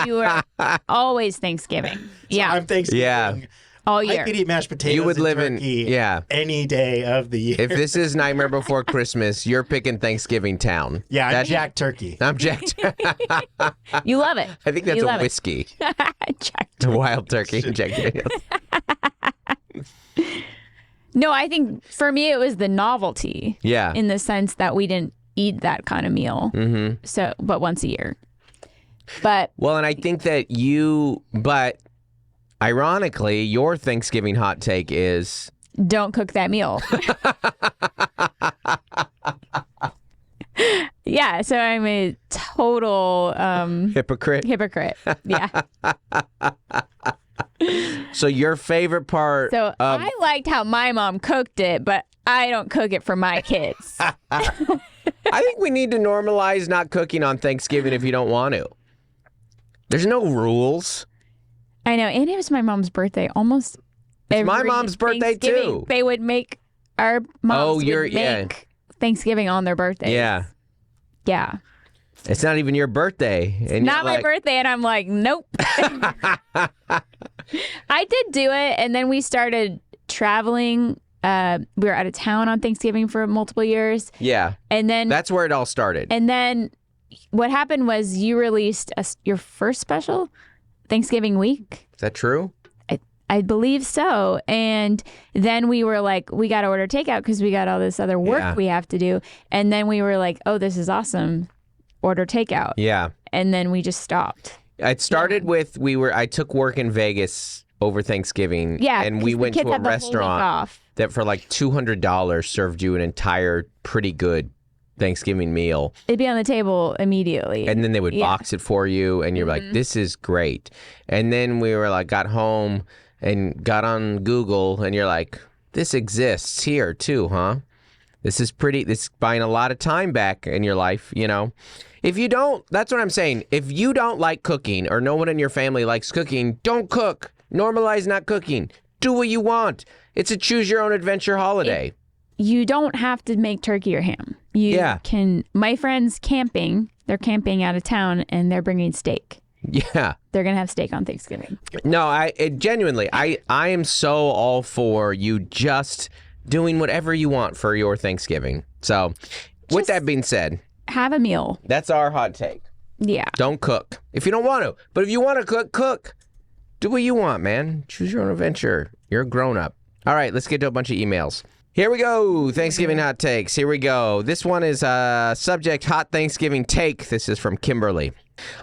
You were always Thanksgiving. So I'm Thanksgiving. Yeah. All year. I could eat mashed potatoes. You would and live turkey any day of the year. If this is Nightmare Before Christmas, you're picking Thanksgiving Town. Yeah, I'm Jack Turkey. I'm Jack. You love it. I think that's a whiskey. Jack Turkey. Wild Turkey. Jack Daniels. No, I think for me it was the novelty. Yeah. In the sense that we didn't eat that kind of meal. Mm-hmm. So, but once a year. But well, and I think that ironically, your Thanksgiving hot take is don't cook that meal. Yeah, so I'm a total hypocrite. Yeah. So your favorite part I liked how my mom cooked it, but I don't cook it for my kids. I think we need to normalize not cooking on Thanksgiving if you don't want to. There's no rules. I know, and it was my mom's birthday. Almost every my mom's birthday too. They would make our moms make Thanksgiving on their birthday. Yeah. Yeah. It's not even your birthday. And not my birthday, and I'm like, nope. I did do it, and then we started traveling. We were out of town on Thanksgiving for multiple years. Yeah. And then that's where it all started. And then what happened was you released your first special Thanksgiving week. Is that true? I believe so. And then we were like, we got to order takeout because we got all this other work we have to do. And then we were like, oh, this is awesome. Order takeout. Yeah. And then we just stopped. It started with I took work in Vegas over Thanksgiving. Yeah. And we went to a restaurant that for like $200 served you an entire pretty good Thanksgiving meal. It'd be on the table immediately. And then they would box it for you, and you're like, this is great. And then we were like, got home and got on Google, and you're like, this exists here too, huh? This is buying a lot of time back in your life, you know? If you don't, that's what I'm saying. If you don't like cooking or no one in your family likes cooking, don't cook. Normalize not cooking. Do what you want. It's a choose your own adventure holiday. You don't have to make turkey or ham. You can. My friend's camping. They're camping out of town and they're bringing steak. Yeah. They're going to have steak on Thanksgiving. No, genuinely, I am so all for you just doing whatever you want for your Thanksgiving. So, with that being said, have a meal. That's our hot take. Yeah. Don't cook if you don't want to. But if you want to cook, cook. Do what you want, man. Choose your own adventure. You're a grown-up. All right, let's get to a bunch of emails. Here we go. Thanksgiving hot takes. Here we go. This one is subject hot Thanksgiving take. This is from Kimberly.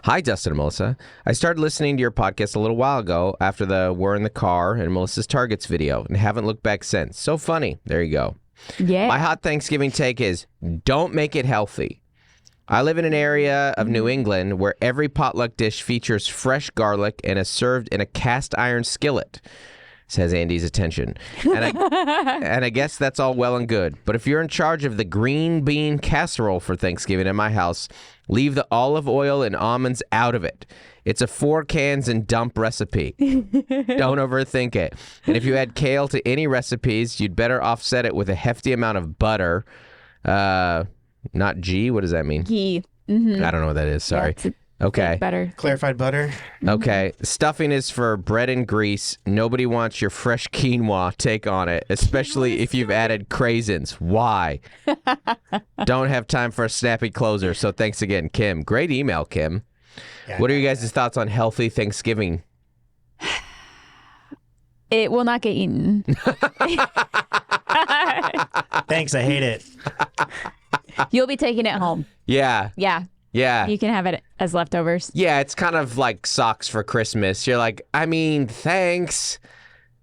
Hi, Dustin and Melissa. I started listening to your podcast a little while ago after the We're in the Car and Melissa's Targets video and haven't looked back since. So funny. There you go. Yeah. My hot Thanksgiving take is don't make it healthy. I live in an area of New England where every potluck dish features fresh garlic and is served in a cast iron skillet. Says Andy's attention. And I guess that's all well and good. But if you're in charge of the green bean casserole for Thanksgiving in my house, leave the olive oil and almonds out of it. It's a 4 cans and dump recipe. Don't overthink it. And if you add kale to any recipes, you'd better offset it with a hefty amount of butter. Not ghee. What does that mean? Ghee. I don't know what that is. Sorry. Okay. Butter. Clarified butter. Okay. Stuffing is for bread and grease. Nobody wants your fresh quinoa take on it, especially if you've added craisins. Why? Don't have time for a snappy closer. So thanks again, Kim. Great email, Kim. Yeah, what are you guys' thoughts on healthy Thanksgiving? It will not get eaten. Thanks. I hate it. You'll be taking it home. Yeah. Yeah. Yeah. You can have it as leftovers. Yeah, it's kind of like socks for Christmas. You're like, I mean, thanks.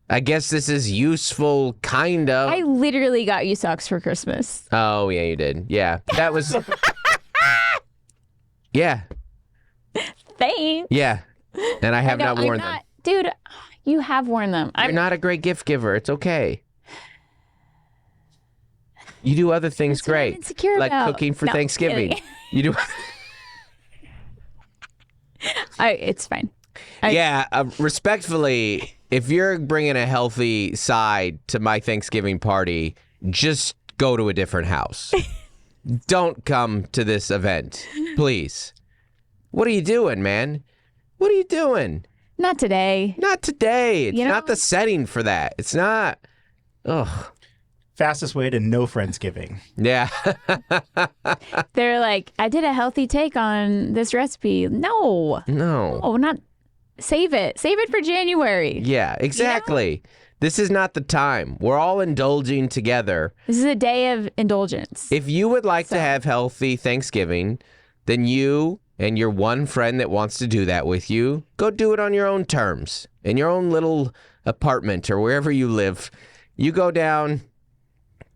I guess this is useful, kind of. I literally got you socks for Christmas. Oh, yeah, you did. Yeah. That was... Yeah. Thanks. Yeah. And I have not worn them. Dude, you have worn them. You're not a great gift giver. It's okay. You do other things That's what I'm great. insecure like about. cooking for No, Thanksgiving. kidding. You do... It's fine. Respectfully, if you're bringing a healthy side to my Thanksgiving party, just go to a different house. Don't come to this event, please. What are you doing, man? What are you doing? Not today. Not today. It's You know? not the setting for that. It's not. Ugh. Fastest way to no Friendsgiving. Yeah. They're like, I did a healthy take on this recipe. No. No. Oh, not. Save it. Save it for January. Yeah, exactly. This is not the time. We're all indulging together. This is a day of indulgence. If you would like to have healthy Thanksgiving, then you and your one friend that wants to do that with you, go do it on your own terms, in your own little apartment or wherever you live. You go down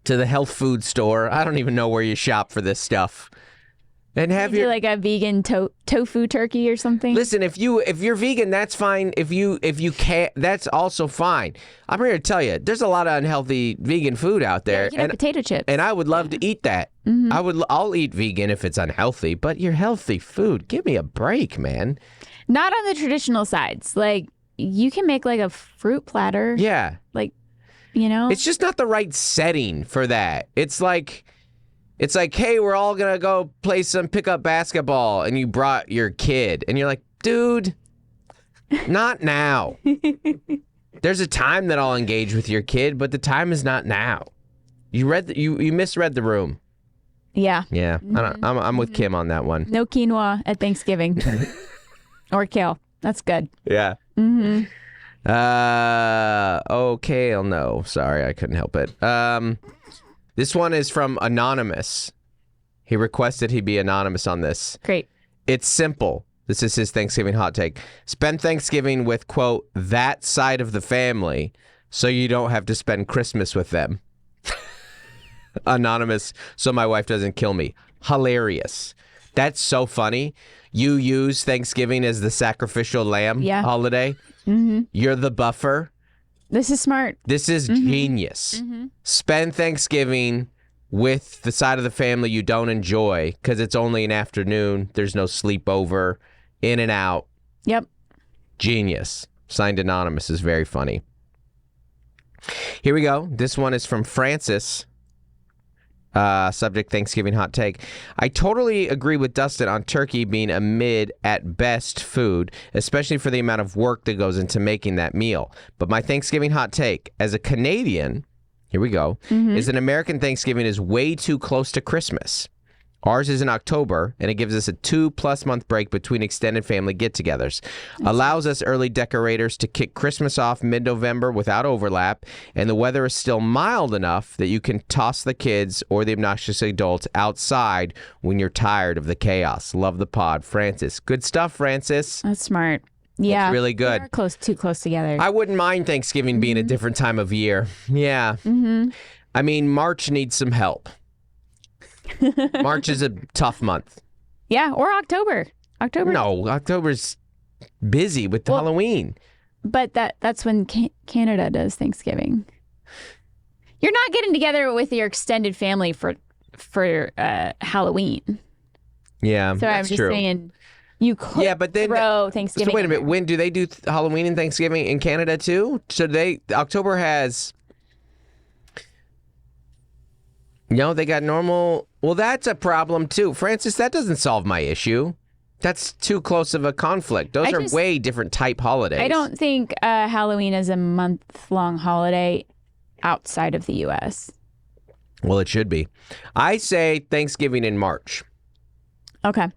to the health food store. I don't even know where you shop for this stuff. And have Maybe like a vegan tofu turkey or something. Listen, if you're vegan, that's fine. If you can't, that's also fine. I'm here to tell you, there's a lot of unhealthy vegan food out there. You can have potato chips. And I would love to eat that. Mm-hmm. I'll eat vegan if it's unhealthy, but your healthy food, give me a break, man. Not on the traditional sides. Like, you can make like a fruit platter. Yeah. Like, you know? It's just not the right setting for that. It's like, hey, we're all going to go play some pickup basketball, and you brought your kid. And you're like, dude, not now. There's a time that I'll engage with your kid, but the time is not now. You misread the room. Yeah. Yeah, I'm with Kim on that one. No quinoa at Thanksgiving. Or kale. That's good. Yeah. Okay, no. Sorry, I couldn't help it. This one is from Anonymous. He requested he be anonymous on this. Great. It's simple. This is his Thanksgiving hot take. Spend Thanksgiving with, quote, that side of the family so you don't have to spend Christmas with them. Anonymous, so my wife doesn't kill me. Hilarious. That's so funny. You use Thanksgiving as the sacrificial lamb holiday. Mm-hmm. You're the buffer. This is smart. This is genius. Spend Thanksgiving with the side of the family you don't enjoy because it's only an afternoon. There's no sleepover, in and out. Yep. Genius. Signed Anonymous is very funny. Here we go. This one is from Francis. Subject Thanksgiving hot take. I totally agree with Dustin on turkey being a mid at best food, especially for the amount of work that goes into making that meal. But my Thanksgiving hot take, as a Canadian, here we go, is an American Thanksgiving is way too close to Christmas. Ours is in October, and it gives us a 2+ month break between extended family get-togethers. Allows us early decorators to kick Christmas off mid-November without overlap, and the weather is still mild enough that you can toss the kids or the obnoxious adults outside when you're tired of the chaos. Love the pod. Francis. Good stuff, Francis. That's smart. Yeah. That's really good. They're too close together. I wouldn't mind Thanksgiving being a different time of year. Yeah. I mean, March needs some help. March is a tough month. Yeah, or October. No, October's busy with Halloween. But that's when Canada does Thanksgiving. You're not getting together with your extended family for Halloween. Yeah, so that's I'm just true. saying you could but then, throw Thanksgiving. So wait a minute. When do they do Halloween and Thanksgiving in Canada too? So October has... No, they got normal... Well, that's a problem, too. Francis, that doesn't solve my issue. That's too close of a conflict. Those are way different type holidays. I don't think Halloween is a month-long holiday outside of the U.S. Well, it should be. I say Thanksgiving in March. Okay.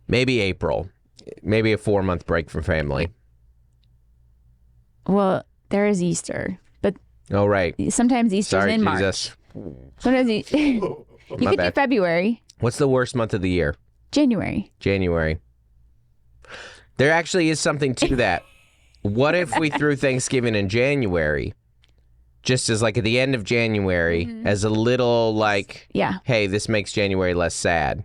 Maybe April. Maybe a 4-month break from family. Well, there is Easter, but... Oh, right. Sometimes Easter's in March. Jesus. Sometimes you could do February. What's the worst month of the year? January. There actually is something to that. What if we threw Thanksgiving in January, just as like at the end of January, as a little like, hey, this makes January less sad.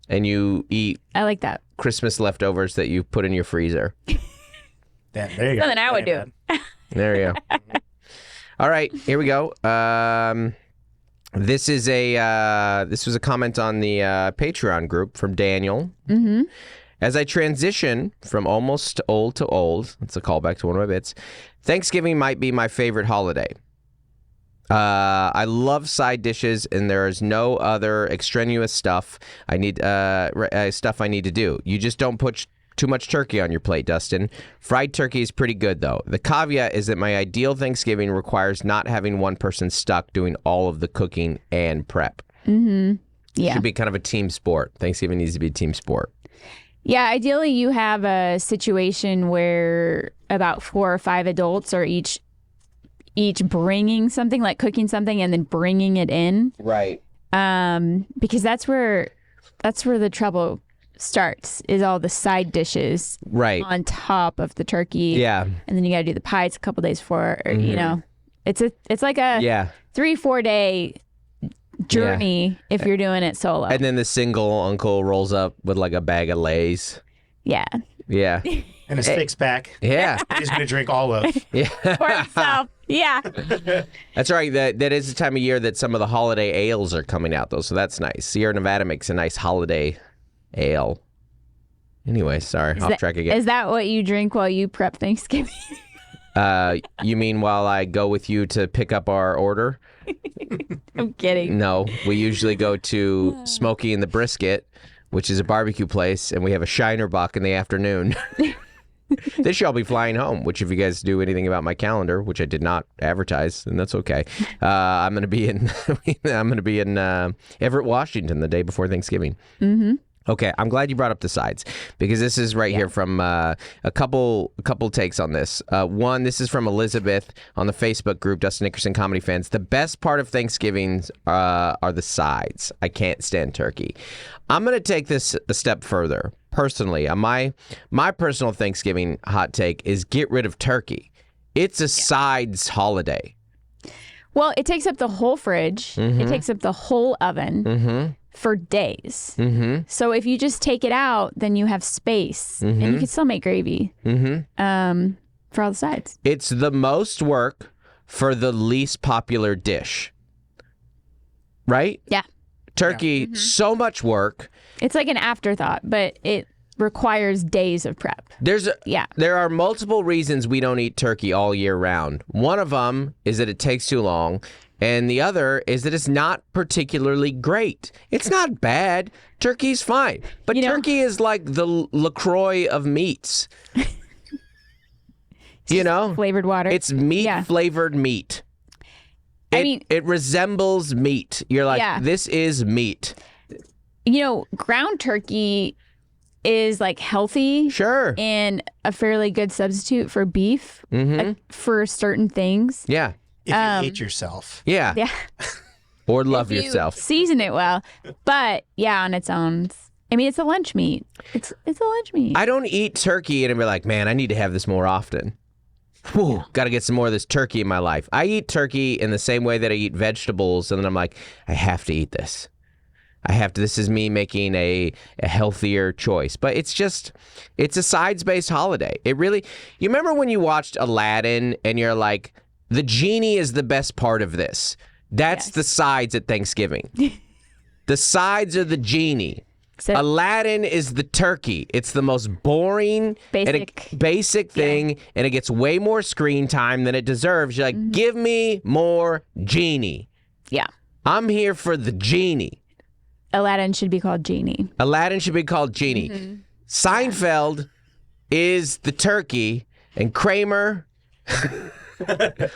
And you eat I like that. Christmas leftovers that you put in your freezer. There you go. Something I would do. There you go. All right, here we go. This was a comment on the Patreon group from Daniel. Mm-hmm. As I transition from almost old to old, that's a callback to one of my bits, Thanksgiving might be my favorite holiday. I love side dishes, and there is no other extraneous stuff I need to do. You just don't put too much turkey on your plate, Dustin. Fried turkey is pretty good, though. The caveat is that my ideal Thanksgiving requires not having one person stuck doing all of the cooking and prep. Mm-hmm. Yeah. It should be kind of a team sport. Thanksgiving needs to be a team sport. Yeah, ideally you have a situation where about 4 or 5 adults are each bringing something, like cooking something and then bringing it in. Right. Because that's where the trouble starts, is all the side dishes on top of the turkey. Yeah. And then you got to do the pies a couple days before, or, you know. It's like a 3-4 day journey if you're doing it solo. And then the single uncle rolls up with like a bag of Lay's. Yeah. Yeah. And a six pack. Yeah. He's going to drink all of. Yeah. For himself. Yeah. That's right. That is the time of year that some of the holiday ales are coming out, though. So that's nice. Sierra Nevada makes a nice holiday ale. Anyway, sorry. Off track again. Is that what you drink while you prep Thanksgiving? You mean while I go with you to pick up our order? I'm kidding. No, we usually go to Smokey and the Brisket, which is a barbecue place, and we have a Shiner Bock in the afternoon. This year I'll be flying home, which if you guys do anything about my calendar, which I did not advertise, then that's okay. I'm going to be in Everett, Washington the day before Thanksgiving. Mm-hmm. Okay, I'm glad you brought up the sides, because this is right here from a couple takes on this. One, this is from Elizabeth on the Facebook group, Dustin Nickerson Comedy Fans. The best part of Thanksgiving are the sides. I can't stand turkey. I'm going to take this a step further. Personally, my personal Thanksgiving hot take is get rid of turkey. It's a sides holiday. Well, it takes up the whole fridge. It takes up the whole oven for days. So if you just take it out, then you have space, and you can still make gravy for all the sides. It's the most work for the least popular dish, right? Yeah. Turkey, so much work. It's like an afterthought, but it requires days of prep. There are multiple reasons we don't eat turkey all year round. One of them is that it takes too long, and the other is that it's not particularly great. It's not bad. Turkey's fine, but turkey is like the LaCroix of meats. Flavored water. It's meat-flavored meat. It resembles meat. You're like, this is meat. Ground turkey is like healthy. Sure. And a fairly good substitute for beef for certain things. Yeah. If you hate yourself. Yeah. Yeah. Or love If you yourself. Season it well. But on its own. It's a lunch meat. It's a lunch meat. I don't eat turkey and be like, man, I need to have this more often. Got to get some more of this turkey in my life. I eat turkey in the same way that I eat vegetables, and then I'm like, I have to eat this. This is me making a healthier choice. But it's a sides-based holiday. It really, you remember when you watched Aladdin and you're like, the genie is the best part of this. That's the sides at Thanksgiving. The sides are the genie. So, Aladdin is the turkey. It's the most boring, basic thing, and it gets way more screen time than it deserves. You're like, give me more genie. Yeah. I'm here for the genie. Aladdin should be called Genie. Seinfeld is the turkey, and Kramer,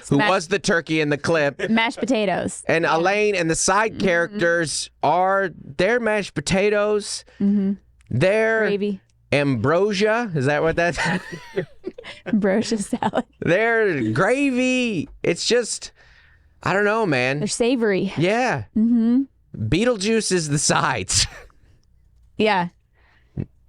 who was the turkey in the clip. Mashed potatoes. And Elaine and the side characters are their mashed potatoes. Their gravy. Ambrosia. Is that what that's? Ambrosia salad. Their gravy. It's just, I don't know, man. They're savory. Yeah. Beetlejuice is the sides. Yeah.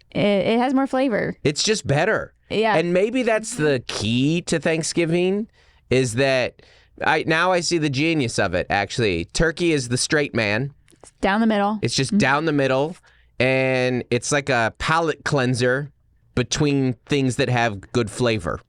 It has more flavor. It's just better. Yeah. And maybe that's the key to Thanksgiving, is that I see the genius of it, actually. Turkey is the straight man. It's down the middle. It's just down the middle, and it's like a palate cleanser between things that have good flavor.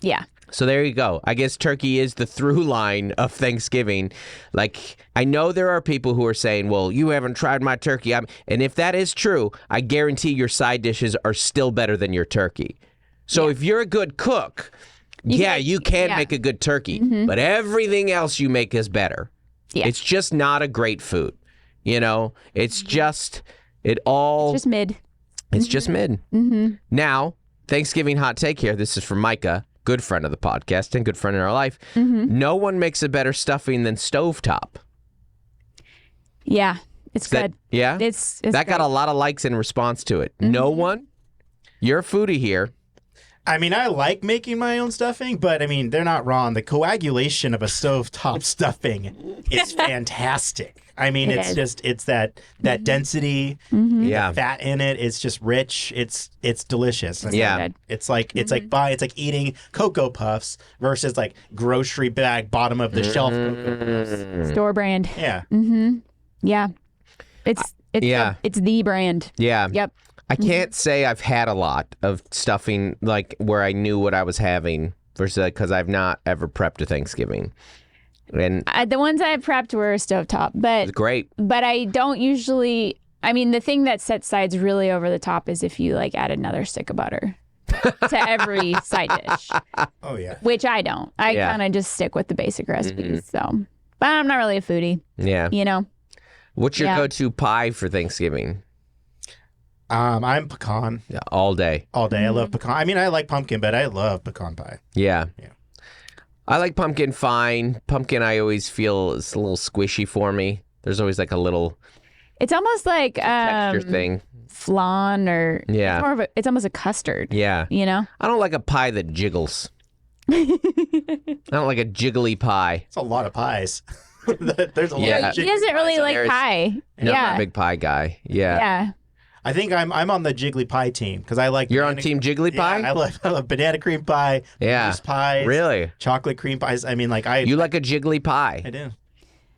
Yeah. So there you go. I guess turkey is the through line of Thanksgiving. Like, I know there are people who are saying, well, you haven't tried my turkey. And if that is true, I guarantee your side dishes are still better than your turkey. So if you're a good cook, you can make a good turkey, but everything else you make is better. Yeah. It's just not a great food. It's just, It's just mid. It's just mid. Now, Thanksgiving hot take here. This is from Micah, good friend of the podcast and good friend in our life. No one makes a better stuffing than stovetop. Yeah, it's good. Yeah? It's that got great. a lot of likes in response to it. No one? You're a foodie here. I mean, I like making my own stuffing, but I mean, they're not wrong. The coagulation of a stovetop stuffing is fantastic. I mean, it's that density, the fat in it. It's just rich. It's delicious. It's like eating Cocoa Puffs versus like grocery bag bottom of the shelf Cocoa Puffs. Store brand. Yeah. Yeah. It's the brand. Yeah. Yep. I can't say I've had a lot of stuffing like where I knew what I was having versus because I've not ever prepped a Thanksgiving. And the ones I prepped were stovetop, but it's great. But I don't usually. I mean, the thing that sets sides really over the top is if you like add another stick of butter to every side dish. Oh yeah. Which I don't. I kind of just stick with the basic recipes. So, but I'm not really a foodie. Yeah. What's your go-to pie for Thanksgiving? I'm pecan. Yeah, all day. All day. I love pecan. I mean, I like pumpkin, but I love pecan pie. Yeah. I like pumpkin fine. Pumpkin, I always feel is a little squishy for me. There's always like a little. It's almost like texture thing. Flan or it's almost a custard. Yeah. I don't like a pie that jiggles. I don't like a jiggly pie. It's a lot of pies. There's a lot of He doesn't really like pie. No, I'm not a big pie guy. Yeah. I think I'm on the Jiggly Pie team because I like. You're on Team Jiggly Pie? Yeah, I love banana cream pie. Mousse pies. Really? Chocolate cream pies. I mean, like You like a Jiggly Pie? I do.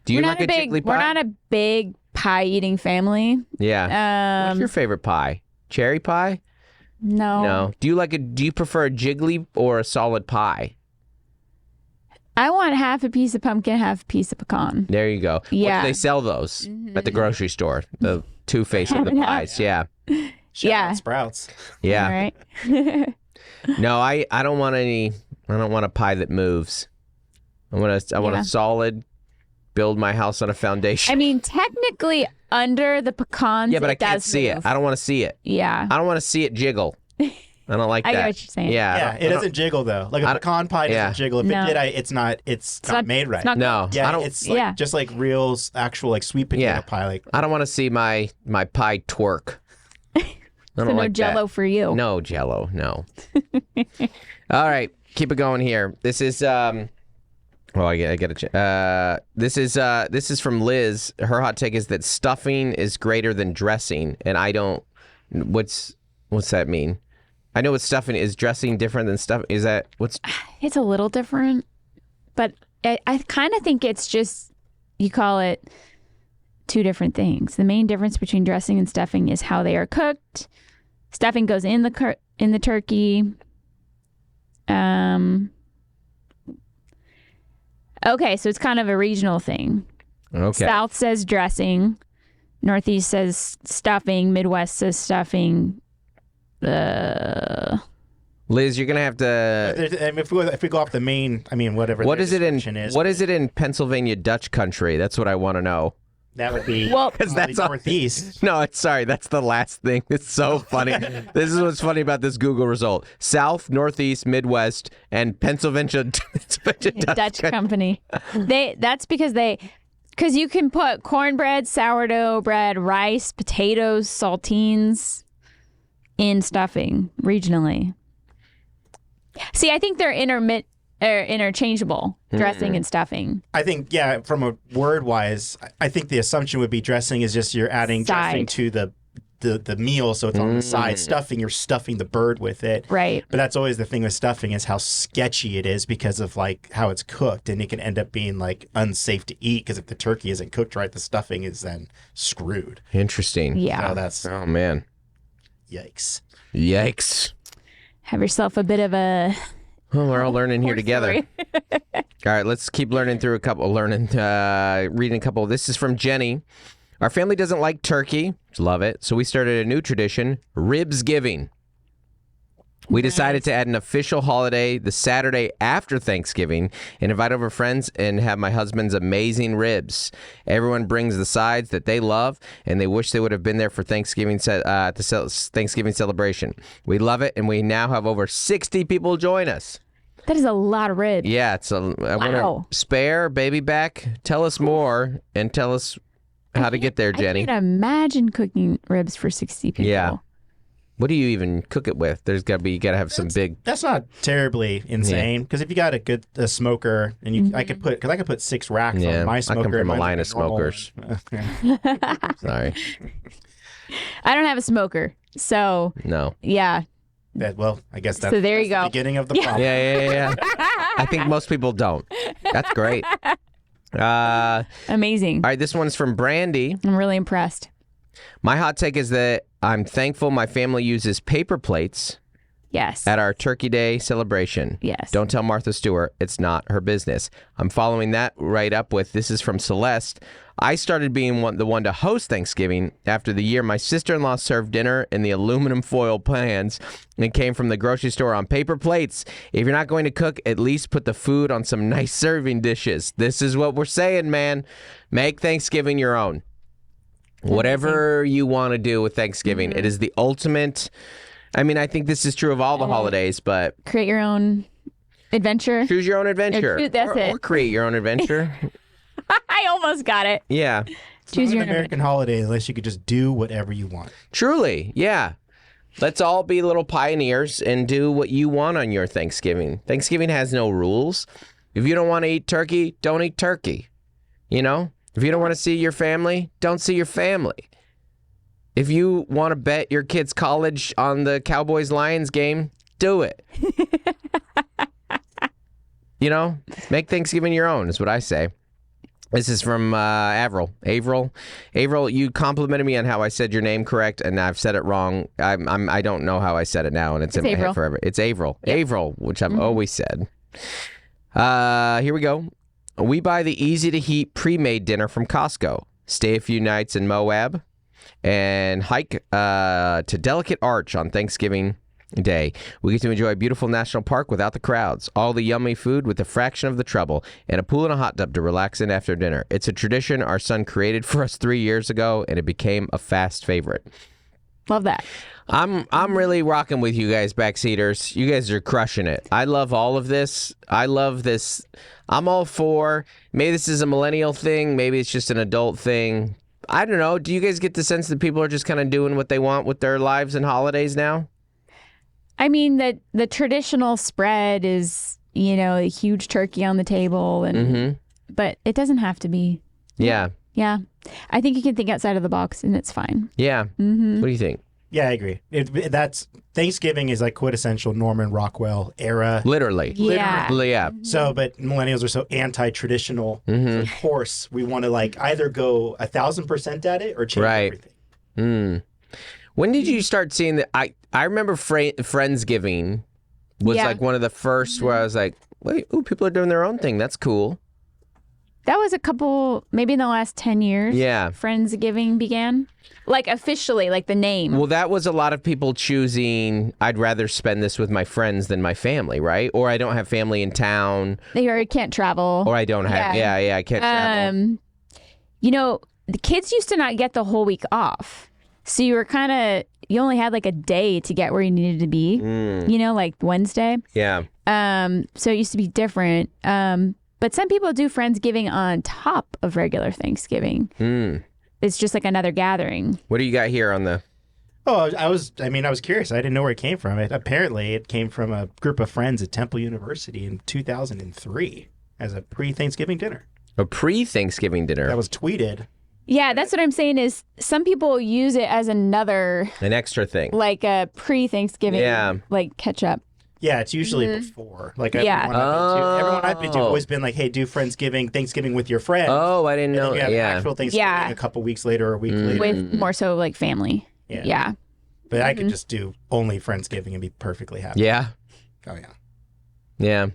Do you like a Jiggly Pie? We're not a big pie eating family. Yeah. What's your favorite pie? Cherry pie? No. No. Do you prefer a Jiggly or a solid pie? I want half a piece of pumpkin, half a piece of pecan. There you go. Yeah. They sell those at the grocery store. The two-face of the pies. Yeah. Shout out Sprouts. Yeah. All right. No, I don't want any. I don't want a pie that moves. I want a solid. Build my house on a foundation. I mean, technically, under the pecans, yeah, but I can't does see move. it. I don't want to see it. Yeah. I don't want to see it jiggle. I don't like that. I get what you're saying. Yeah. Yeah, it doesn't jiggle though. Like a pecan pie doesn't jiggle. If No. it did, it's not made right. It's not No, Yeah, I don't. it's like, just like real actual like sweet potato pie. Like I don't want to see my pie twerk. I don't So like no Jello that. for you. No Jello. No. All right, keep it going here. This is Oh, I get it. This is from Liz. Her hot take is that stuffing is greater than dressing, and I don't. What's that mean? I know what stuffing is. Dressing different than stuff. Is that what's? It's a little different, but I kind of think it's just you call it two different things. The main difference between dressing and stuffing is how they are cooked. Stuffing goes in the turkey. Okay, so it's kind of a regional thing. Okay. South says dressing, Northeast says stuffing, Midwest says stuffing. Liz, you're gonna have to. if we go off the main, I mean, whatever. What the is it in? description is, What is it in Pennsylvania Dutch country? That's what I want to know. That would be Because that's the Northeast. No, sorry, that's the last thing. It's so funny. This is what's funny about this Google result: South, Northeast, Midwest, and Pennsylvania Dutch company. That's because you can put cornbread, sourdough bread, rice, potatoes, saltines in stuffing regionally. See, I think they're interchangeable, dressing and stuffing. I think, yeah, from a word-wise, I think the assumption would be dressing is just you're adding dressing to the meal, so it's on the side. Stuffing, you're stuffing the bird with it. Right. But that's always the thing with stuffing is how sketchy it is because of like how it's cooked, and it can end up being like unsafe to eat because if the turkey isn't cooked right, the stuffing is then screwed. Interesting. Yeah. So that's Oh man. yikes. Yikes. Have yourself a bit of a... Well, we're all learning here horse together. story. All right, let's keep learning through reading a couple. This is from Jenny. Our family doesn't like turkey. Love it. So we started a new tradition, Ribsgiving. We decided to add an official holiday the Saturday after Thanksgiving and invite over friends and have my husband's amazing ribs. Everyone brings the sides that they love and they wish they would have been there for Thanksgiving Thanksgiving celebration. We love it, and we now have over 60 people join us. That is a lot of ribs. Yeah, I want to spare baby back. Tell us more and tell us how to get there, Jenny. I can't imagine cooking ribs for 60 people. Yeah. What do you even cook it with? You got to have some big. That's not terribly insane because if you got a smoker and you, I could put 6 racks on my smoker. I come from a mine's line like of normal smokers. one. Sorry. I don't have a smoker, so No. yeah. Well, I guess that's, So there you that's go. the beginning of the problem. Yeah. I think most people don't. That's great. Amazing. All right, this one's from Brandy. I'm really impressed. My hot take is that I'm thankful my family uses paper plates Yes. at our Turkey Day celebration. Yes. Don't tell Martha Stewart. It's not her business. I'm following that right up with, this is from Celeste. I started being the one to host Thanksgiving after the year my sister-in-law served dinner in the aluminum foil pans and came from the grocery store on paper plates. If you're not going to cook, at least put the food on some nice serving dishes. This is what we're saying, man. Make Thanksgiving your own. Whatever you want to do with Thanksgiving, it is the ultimate. I mean, I think this is true of all the holidays, but Create your own adventure. choose your own adventure. That's it. Or create your own adventure. I almost got it. Yeah. Choose Choose your an own American holiday unless you could just do whatever you want. Truly, yeah. Let's all be little pioneers and do what you want on your Thanksgiving. Thanksgiving has no rules. If you don't want to eat turkey, don't eat turkey. You know? If you don't want to see your family, don't see your family. If you want to bet your kid's college on the Cowboys-Lions game, do it. Make Thanksgiving your own is what I say. This is from Avril. Avril, you complimented me on how I said your name correct, and I've said it wrong. I don't know how I said it now, and it's in my head forever. It's Avril. Yep. Avril, which I've always said. Here we go. We buy the easy-to-heat pre-made dinner from Costco. Stay a few nights in Moab, and hike to Delicate Arch on Thanksgiving Day. We get to enjoy a beautiful national park without the crowds, all the yummy food with a fraction of the trouble, and a pool and a hot tub to relax in after dinner. It's a tradition our son created for us 3 years ago, and it became a fast favorite. Love that. I'm really rocking with you guys, Backseaters. You guys are crushing it. I love all of this. I love this. I'm all for, maybe this is a millennial thing, maybe it's just an adult thing. I don't know. Do you guys get the sense that people are just kind of doing what they want with their lives and holidays now? I mean, the traditional spread is, a huge turkey on the table, and but it doesn't have to be. Yeah. Yeah. I think you can think outside of the box, and it's fine. Yeah. What do you think? Yeah, I agree. That's Thanksgiving is like quintessential Norman Rockwell era. Literally. Yeah. So, but millennials are so anti-traditional. So of course, we want to either go 1,000% at it or change everything. When did you start seeing that? I remember Friendsgiving was one of the first where I was like, wait, people are doing their own thing. That's cool. That was a couple, maybe in the last 10 years. Yeah. Friendsgiving began. Officially, the name. Well, that was a lot of people choosing, I'd rather spend this with my friends than my family, right? Or I don't have family in town. Or can't travel. Or I don't have, I can't travel. The kids used to not get the whole week off. So you were you only had a day to get where you needed to be, Wednesday. Yeah. So it used to be different. But some people do Friendsgiving on top of regular Thanksgiving. It's just another gathering. What do you got here on the... Oh, I was curious. I didn't know where it came from. Apparently, it came from a group of friends at Temple University in 2003 as a pre-Thanksgiving dinner. A pre-Thanksgiving dinner? That was tweeted. Yeah, that's what I'm saying is some people use it as an extra thing. A pre-Thanksgiving, catch up. Yeah, it's usually before. Everyone I've been to always been hey, do Friendsgiving, Thanksgiving with your friends. Oh, I didn't know. You have actual Thanksgiving a couple weeks later or a week later. With more so family. Yeah. But I could just do only Friendsgiving and be perfectly happy. Yeah. Oh, yeah. Yeah.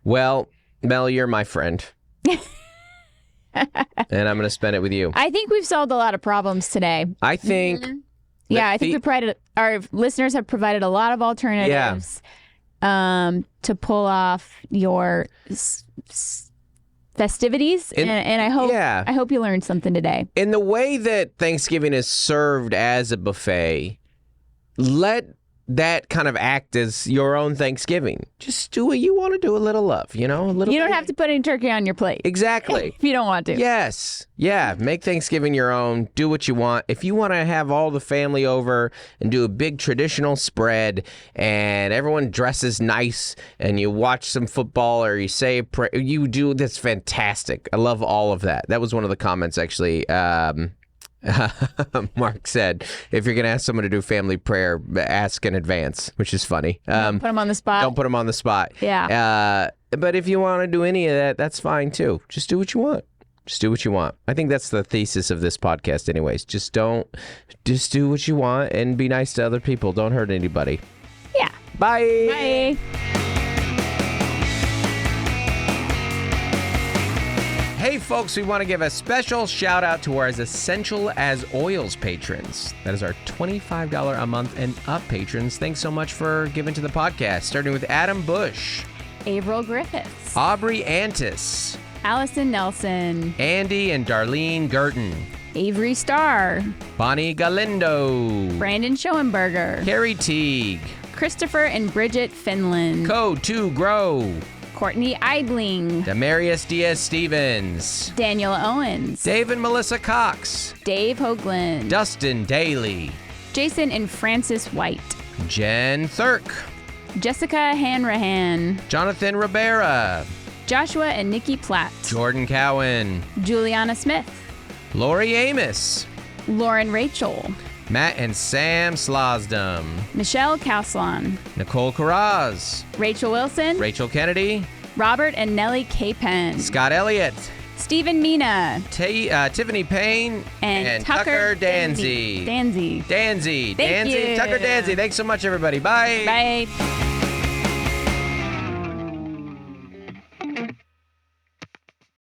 Well, Mel, you're my friend. And I'm going to spend it with you. I think we've solved a lot of problems today. I think... I think our listeners have provided a lot of alternatives to pull off your festivities. And I hope you learned something today. In the way that Thanksgiving is served as a buffet, let that kind of act as your own Thanksgiving. Just do what you want to do, a little love, You don't have to put any turkey on your plate. Exactly. If you don't want to. Yes. Yeah. Make Thanksgiving your own. Do what you want. If you want to have all the family over and do a big traditional spread and everyone dresses nice and you watch some football or you say a prayer, you do, that's fantastic. I love all of that. That was one of the comments, actually. Mark said, if you're going to ask someone to do family prayer, ask in advance, which is funny. Don't put them on the spot. Don't put them on the spot. Yeah. But if you want to do any of that, that's fine too. Just do what you want. Just do what you want. I think that's the thesis of this podcast anyways. Just do what you want and be nice to other people. Don't hurt anybody. Yeah. Bye. Bye. Hey folks, we want to give a special shout out to our Essential as Oils patrons. That is our $25 a month and up patrons. Thanks so much for giving to the podcast, starting with Adam Bush, Avril Griffiths, Aubrey Antis, Allison Nelson, Andy and Darlene Girton, Avery Starr, Bonnie Galindo, Brandon Schoenberger, Carrie Teague, Christopher and Bridget Finland, Code 2 Grow, Courtney Eibling, Demarius Diaz-Stevens, Daniel Owens, Dave and Melissa Cox, Dave Hoagland, Dustin Daly, Jason and Francis White, Jen Thurk, Jessica Hanrahan, Jonathan Ribera, Joshua and Nikki Platt, Jordan Cowan, Juliana Smith, Lori Amos, Lauren Rachel, Matt and Sam Slosdom. Michelle Caslon. Nicole Carraz. Rachel Wilson. Rachel Kennedy. Robert and Nellie Capen. Scott Elliott. Stephen Mina. Tiffany Payne. And Tucker Danzy. Danzy. Danzy. Thank you. Tucker Danzy. Thanks so much, everybody. Bye. Bye.